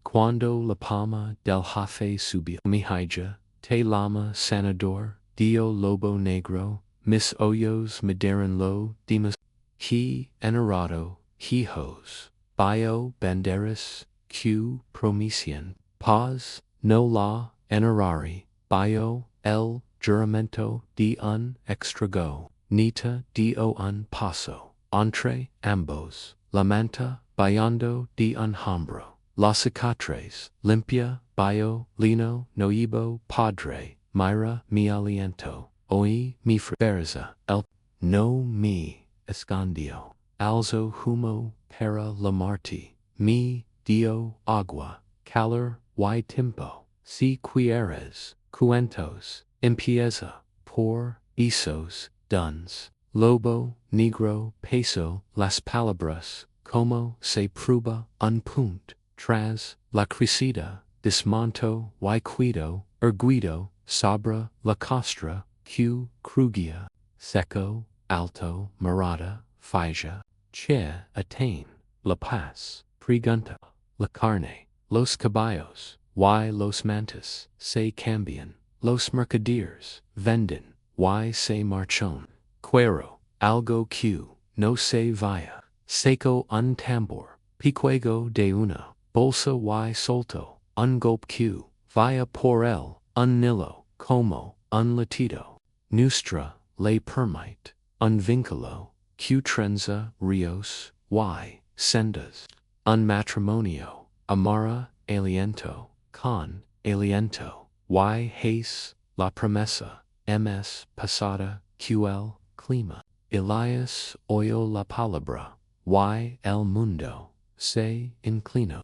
cuando la palma del jefe subió. Mi hija, te lama sanador, Dio Lobo Negro, mis ojos me dieron lo dimos. He enarrado, hijos, bio banderas, que promisión, paz, no la enarrari, bio, el juramento de un extrago, nita dio un paso, entre ambos, la manta, bayando de un hombro. Las cicatrices, limpia, bio, lino, noibo, padre, mira mi aliento, oí mi fuerza, el no me escondió, alzo humo para la muerte, mi dio agua, calor y tiempo, si quieres, cuentos, empieza, por esos duns, lobo, negro, peso, las palabras, como se prueba un punto. Tras la crecida, desmonto y cuido, erguido, sobre la costra, que crugia, seco, alto, morada, fija, che attain, la paz, pregunta, la carne, los caballos, y los mantas, se cambian, los mercaderes, venden, y se marchon, cuero, algo que, no se vaya, seco un tambor, piquego de una. Bolsa y solto, un golpe que, vaya por él, un nilo, como, un latido. Nuestra, le permite, un vínculo, que trenza ríos, y, sendas. Un matrimonio, amara, aliento, con, aliento, y hace, la promesa, ms, pasada, ql, clima. Elias oyó la palabra, y el mundo, se inclinó.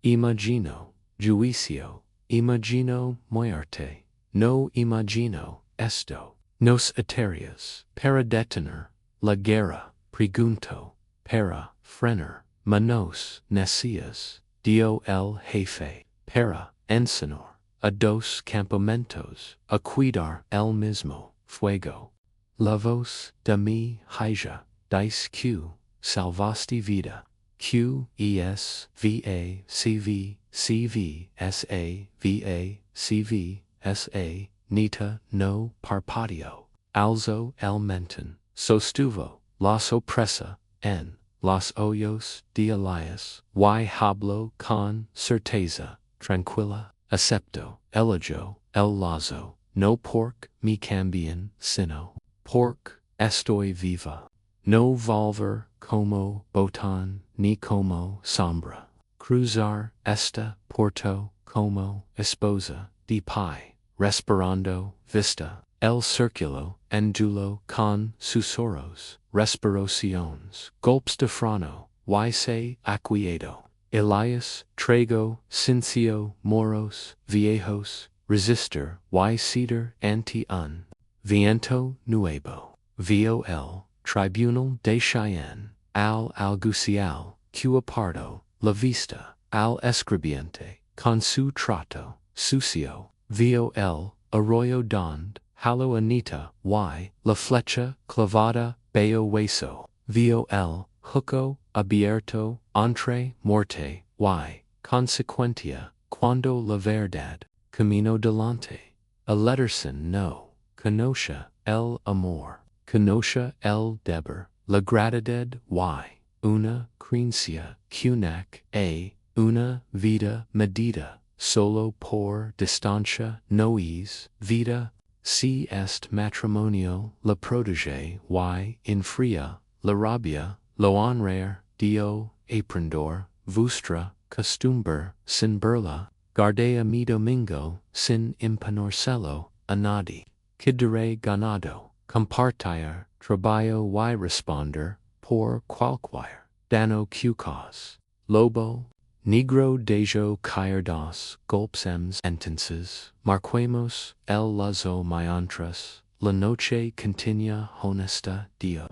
Imagino, juicio, imagino muerte, no imagino esto. Nos eterias, para detener, la guerra, pregunto, para frenar, manos necias, dio el jefe, para enseñar, a dos campamentos, a cuidar el mismo, fuego. La voz de mi hija, dice que, salvaste vida. Q E S V A C V C V S A V A C V S A Nita no parpadio, alzo el menten, sostuvo, las opresa, en, los ojos de Elias, y hablo con certeza, tranquila, acepto, elegio, el lazo, no porque me cambien, sino, porque estoy viva. No volver como botan ni como sombra. Cruzar esta porto como esposa de pai. Respirando vista. El círculo andulo con susurros. Respiraciones. Golpes de frano. Y se aquiado. Elias trego cincio moros viejos. Resistor y cedar ante un viento nuevo. Vol. Tribunal de Cheyenne. Al algucial. Cuapardo. La vista. Al escribiente. Con su trato. Sucio. Vol. Arroyo donde. Halo Anita. Y. La flecha clavada. Bayo hueso. Vol. Hooko. Abierto. Entre morte. Y. Consecuencia. Cuando la verdad. Camino delante. Ellederson no. Conoce el amor. Conoce el deber. La gratitud y. Una creencia. Cunac a. Una vida medida. Solo por distancia no es vida. Si est matrimonio. La protege y. Infria. La rabia. Lo honrar. Dio. Aprendor. Vustra. Costumbre. Sin burla. Guardea mi domingo. Sin imponercelo. A nadie. Quidere ganado. Compartir. Traballo y responder. Por qualquier. Dano qcos. Lobo. Negro dejo caer dos golpes entonces. Marquemos el lazo mientras. La noche continua honesta Dio.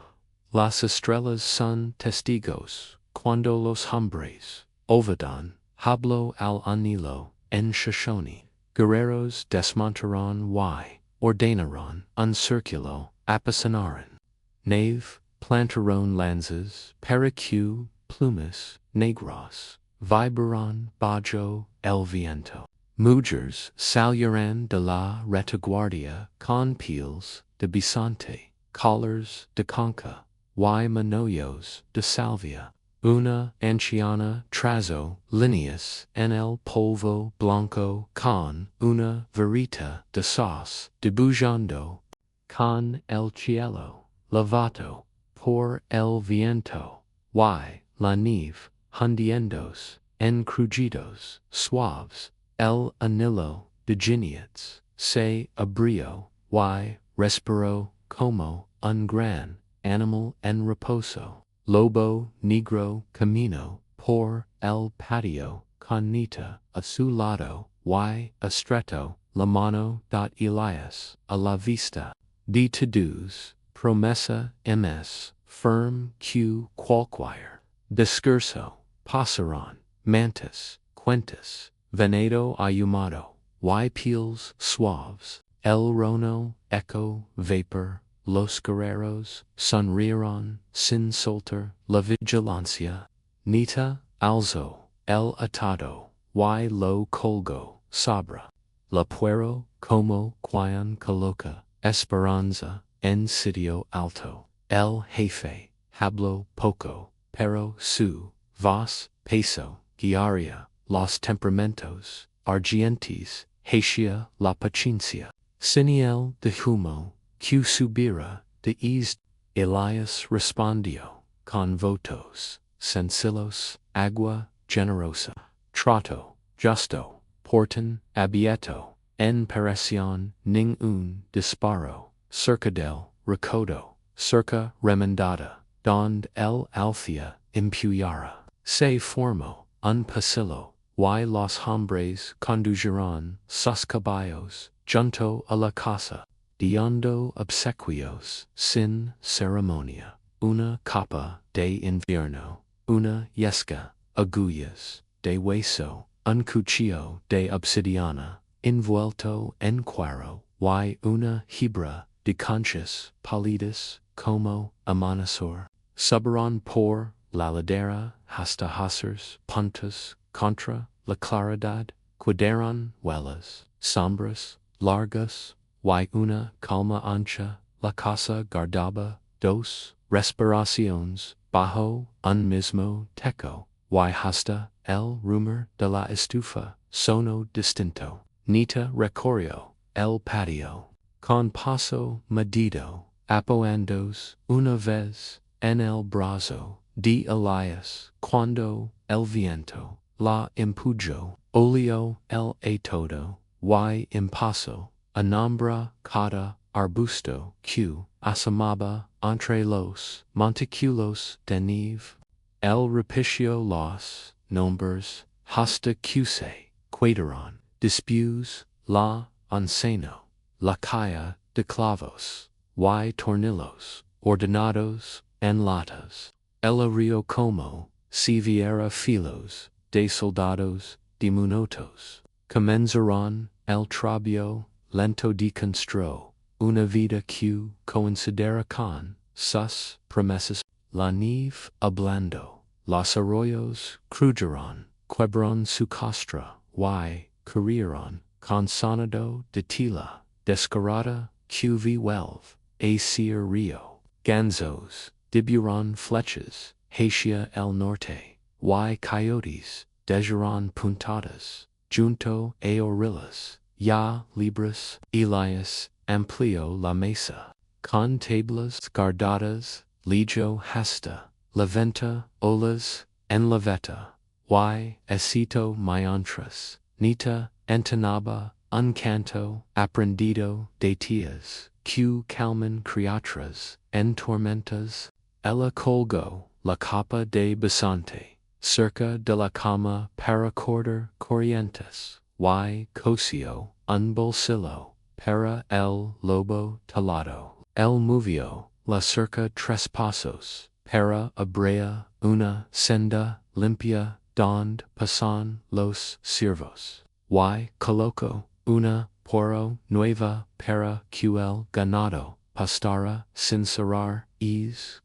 Las estrellas son testigos. Cuando los hombres. Ovidan. Hablo al anilo. En shoshone. Guerreros desmontaron y. Ordenaron. Un círculo. Apasionaron. Nave. Plantaron lanzas. Para que. Plumas. Negros. Vibraron bajo el viento. Mujeres salieran de la retaguardia con piels de bisonte, collars de conca, y manollos de salvia. Una anciana trazo líneas en el polvo blanco con una varita de sauce dibujando con el cielo lavato por el viento y la nieve hundiendos en crujidos suaves el anillo de giniets se abrió y respiró como un gran animal en reposo. Lobo negro camino por el patio con Nita a su lado y estrecho la mano de Elias a la vista. De todos, promesa ms firm q qualquier. Discurso, pasaron, mantis, cuentas, venado ahumado, y peels suaves, el rono, echo, vapor, los guerreros, sonrieron, sin soltar, la vigilancia, Nita, alzo, el atado, y lo colgo, sabra, la puero, como quien coloca, esperanza, en sitio alto, el jefe, hablo poco, pero su voz, peso, guiaria, los temperamentos, argentes, hacia la paciencia, siniel de humo, que subira de is. Elias respondió, con votos, sencillos, agua generosa, trato, justo, portan, abierto, en paración ningún disparo, cerca del recodo, cerca remendada, donde el alfia impuyara, se formó un pasillo, y los hombres condujeron sus caballos junto a la casa, dando obsequios sin ceremonia, una capa de invierno, una yesca, agullas de hueso, un cuchillo de obsidiana, envuelto en cuero, y una hebra de conchas pálidas como amanecer. Subieron por la ladera hasta hacer puntos contra la claridad, cuidaron huelas, sombras, largas, y una calma ancha, la casa guardaba dos respiraciones bajo un mismo techo, y hasta el rumor de la estufa sonó distinto. Nita recorrió el patio, con paso medido, apoandos, una vez, en el brazo, de Elias, cuando el viento, la empujo, olio el a todo, y impaso, anambra, cada, arbusto, q, asamaba, entre los, monticulos de nieve, el repicio los, nombres, hasta qse, quateron, dispuse, la, enseno, la calle de clavos, y tornillos, ordenados, en latas, el rio como, si viera filos, de soldados, diminutos, comenzaron, el trabio, lento de constru, una vida que coincidera con, sus promesas, la nieve ablando, los arroyos crujeron, quebraron su costra, y corrieron, con sonido de tila, descarada, qv welve, a sir rio, ganzos, diburon flechas, hacia el norte, y coyotes, dejaron puntadas, junto a orillas, ya libres, Elias amplió la mesa, con tablas guardadas, legio hasta, la venta, olas, en la veta, y esito mientras, nita, entonaba, un canto, aprendido de tías, que calman criaturas, en tormentas, ella colgó, la capa de bisonte, cerca de la cama para cortar corrientes, y cosió, un bolsillo, para el lobo talado, el movió, la cerca tres pasos, para abrir una senda limpia, donde pasan los ciervos, y colocó una poro nueva para que el ganado pastara sin cerrar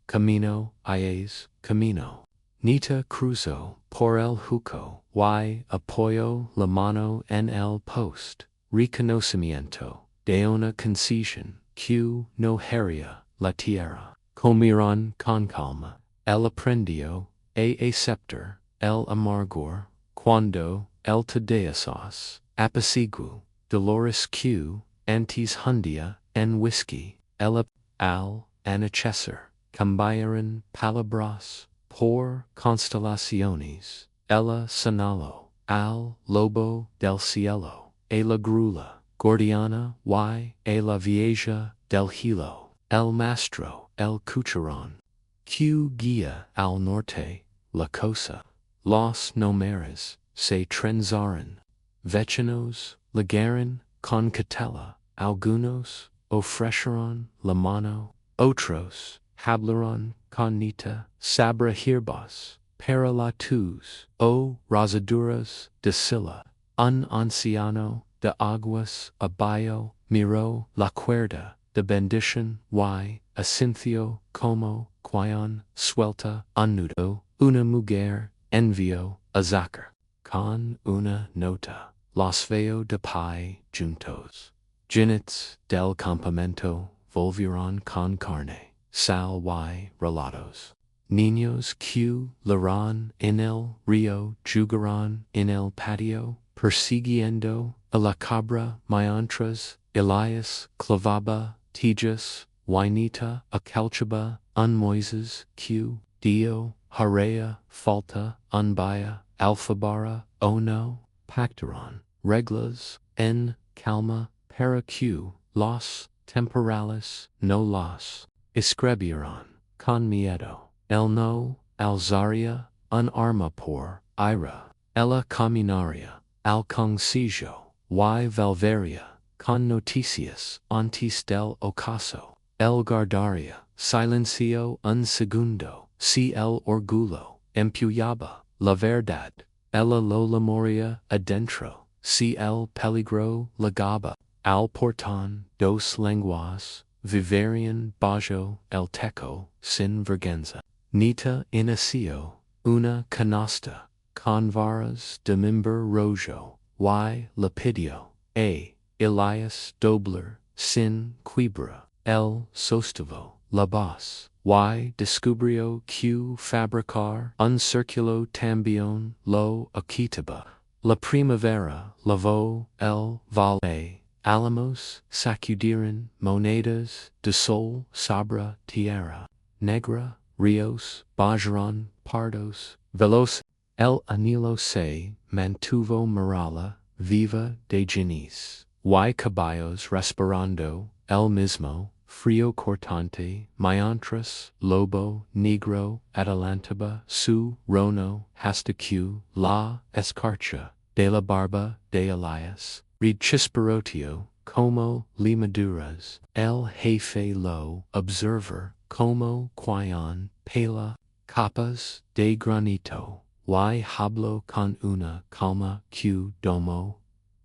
camino ies camino. Nita cruzó por el juco, y apoyó la mano en el post, reconocimiento de una concesión que no hería la tierra. Comieron con calma, el aprendió a aceptar el amargor, cuando el tediosos, apaciguó, dolores que antes hundía en whisky, el al anochecer, cambiaron palabras por constelaciones, ella señaló al lobo del cielo, a la grula, gordiana y a la vieja del hilo, el mastro, el cucharon, que guía al norte, la cosa, los números, se trenzaron, vecinos, ligaron, con catela, algunos, ofrecieron la mano, otros, hablaron, con nita, sabra hirbas, para la tus, o rasaduras, de silla, un anciano, de aguas, abajo, miró, la cuerda, de bendición, y, asincio, como, quion, suelta, un nudo, una mujer, envió, a zacar, con una nota, los veo de pie, juntos. Jinnets del campamento volvieron con carne, sal y relatos. Niños que lerán en el río jugarán en el patio, persiguiendo a la cabra mientras Elias clavaba tillas, Juanita acalchaba un Moises que dio harea falta un baya alfabara o no, pactaron reglas en calma para que los temporales no los escribieron con miedo. El no alzaria un arma por ira, ella caminaria al concilio, y valveria con noticias antes del ocaso. El guardaria silencio un segundo, si el orgullo empuyaba la verdad, ella lo moria adentro, si el peligro legaba, al portón dos lenguas, viverian bajo el techo sin vergüenza. Nita inició una canasta, con varas de mimber rojo, y lapidio, a Elias dobler, sin quibra, el sostuvo, la voz, y descubrió que fabricar un círculo también lo equitaba. La primavera lavó el valle Alamos, sacudieren, monedas, de sol, sabra, tierra, negra, rios, bajaron, pardos, veloz, el anilo se mantuvo morala, viva de genis, y caballos respirando, el mismo, frío cortante, mientras, lobo, negro, adelantaba, su, rono, hasta que, la, escarcha, de la barba, de Elias, Reed chisparotio, como limaduras, el jefe lo, observer, como quion, pela, capas, de granito, y hablo con una calma que domo,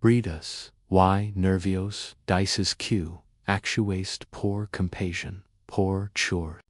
bridas, y nervios, dices que, actuaste por compasión, por chur.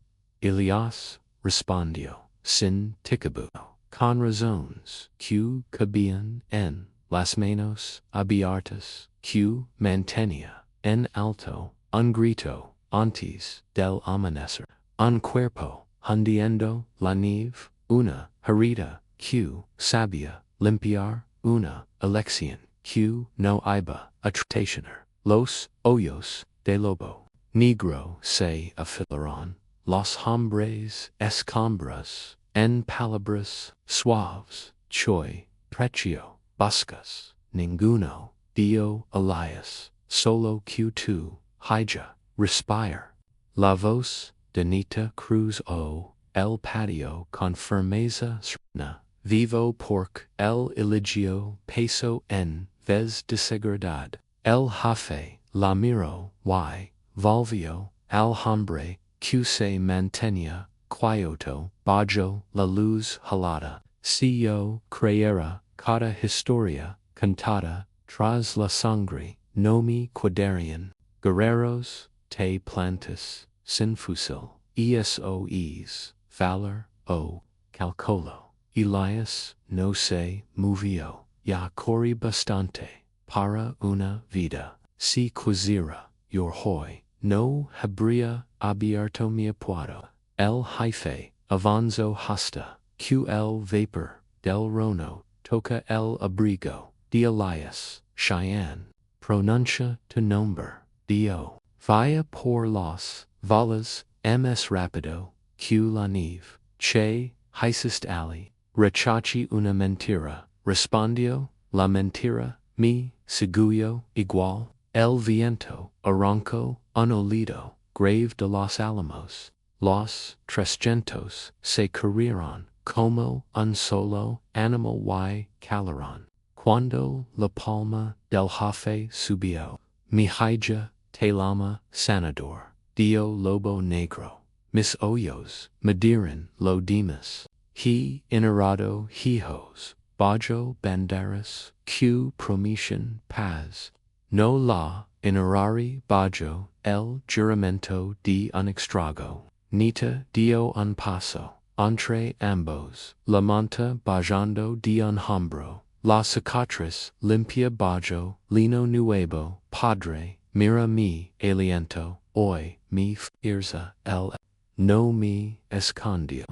Elias respondió, sin ticabu, con razones, que cabían en las manos abiertas, que mantenía en alto un grito antes del amanecer, un cuerpo hundiendo la nieve, una herida que sabía limpiar, una elección que no iba a traicionar, los hoyos de lobo negro se afilaron, los hombres escombros, en palabras suaves, choy, precio, buscas, ninguno, dio Elias, solo que tú, hija, respire. La voz de Nita Cruz o, el patio con firmeza serena, vivo porque el eligio peso en vez de seguridad, el jefe, la miro, y, volvió, al hombre, que se mantenía, quieto, bajo la luz helada, si yo creyera, cada historia, cantada, tras la sangre, no me quedarían, guerreros, te plantas, sin fusil, esoes, valor, o, calcolo, Elias, no se movió, ya corrí bastante, para una vida, si quisiera, your hoy, no habría abierto mi puerta, el jefe, avanzó hasta, que el vapor, del rono, toca el abrigo, de Elias, Cheyenne, pronuncia tu nombre, Dio, vaya por los, valas, ms rápido, que la nieve, che, hiciste ali, rechachi una mentira, respondió, la mentira, mi, seguyo, igual, el viento, arrancó, un olido, grave de los Alamos, los 300 se corrieron, como un solo animal y calaron. Cuando la palma del jefe subió, mi hija, te lama sanador, dio lobo negro, mis ojos, mediran lo demás, he enarado hijos, bajo banderas, que promisión paz, no la enarari bajo el juramento de un extrago, nita dio un paso, entre ambos, la monta bajando de un hombro, la cicatriz limpia bajo, lino nuevo, padre, mira mi aliento, hoy mi fuerza el no me escondió,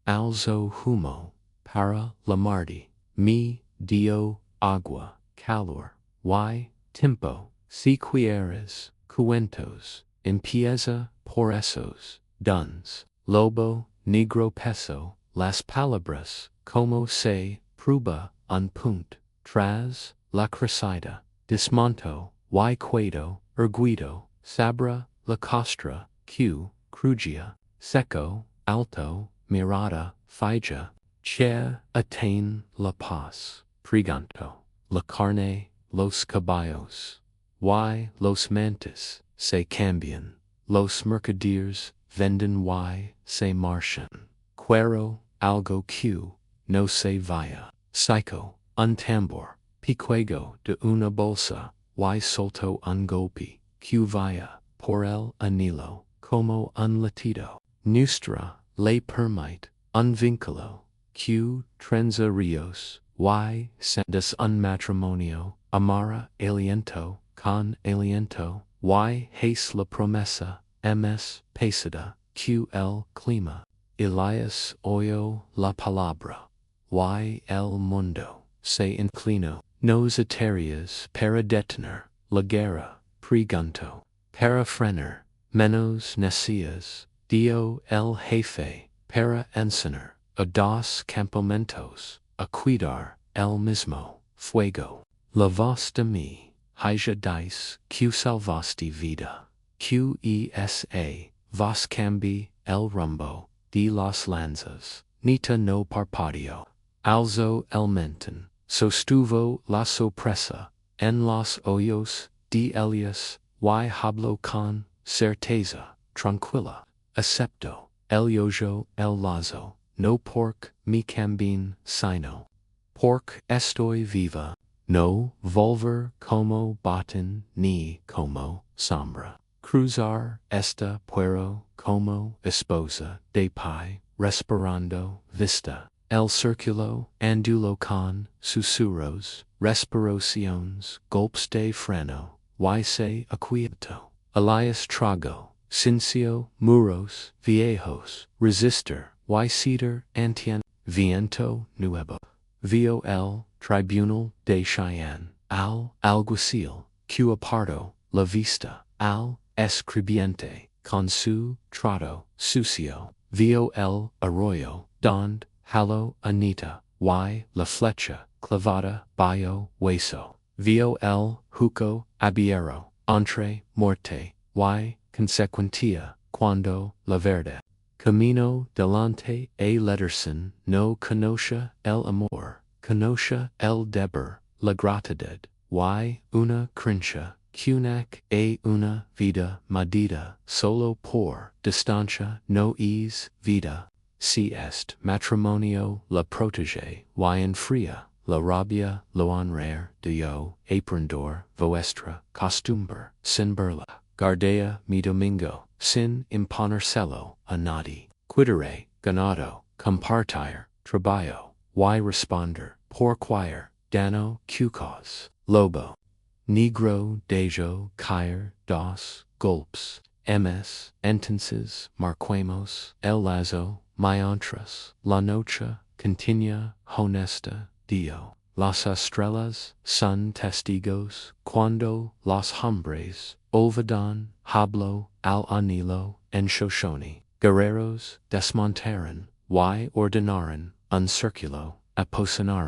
alzo humo, para la mardi, mi dio agua, calor, y tiempo, si quieres, cuentos, empieza por esos, duns, lobo, negro peso, las palabras, como se, prueba, un punt, tras, la crecida, desmonto, y quedo, erguido, sabra, la costra, que, crugia, seco, alto, mirada, fija, che, attain, la paz, preganto, la carne, los caballos, y los mantis, se cambian, los mercaderes, venden y se marchan, cuero, algo que, no se vaya, psycho, un tambor, piquego de una bolsa, y solto un golpe, que vaya, por el anillo, como un latido, nuestra, le permite, un vínculo, que trenza ríos, y sendas un matrimonio, amara aliento, con aliento, y hace la promesa, ms pesada, que el clima, Elias oyó la palabra, y el mundo se inclinó, nos eterias para detener la guerra, pregunto. Para frenar, menos necias, dio el jefe, para enseñar, a dos campamentos, a cuidar el mismo fuego. La voz de mi, hija dice, que salvaste vida, QESA, vos cambi el rumbo, de las lanzas, nita no parpadio. Alzo el menten, sostuvo la sorpresa, en los hoyos de Elias, y hablo con certeza, tranquila, acepto, el yoyo el lazo, no pork mi cambin sino. Pork estoy viva, no volver como botin ni como sombra. Cruzar esta puero como esposa de pai, respirando vista. El círculo andulo con susurros, respiraciones, golpes de freno, y se aquieto. Elias trago, cincio, muros, viejos, resistor, y cedar antien, viento nuevo. Vio el tribunal de Cheyenne, al alguacil, que apartó la vista, al escribiente, con su trato sucio. Vio el arroyo, donde halo Anita, y la flecha, clavada, bayo, hueso. Vio el juco abierto, entre muerte, y consecuentia, cuando la verde. Camino delante e lederson no conoce el amor, conoce el deber, la gratitud, y una crincha, cunac e una vida medida, solo por distancia no es vida. Si est matrimonio la protege, y enfría, la rabia lo honrar de yo, aprendor vuestra costumbre, sin burla. Guardea mi domingo, sin imponérselo a nadie. Cuidare, ganado, compartir, trabajo, y responder, por choir, dano cucos, lobo. Negro, dejo, caer, dos, golpes, ms, entonces, marquemos, el lazo, mientras, la noche, continua, honesta, dio. Las estrellas son testigos, cuando los hombres olvidan, hablo, al anilo, en shoshone. Guerreros desmontaron, y ordenaron, un círculo, aposonaron.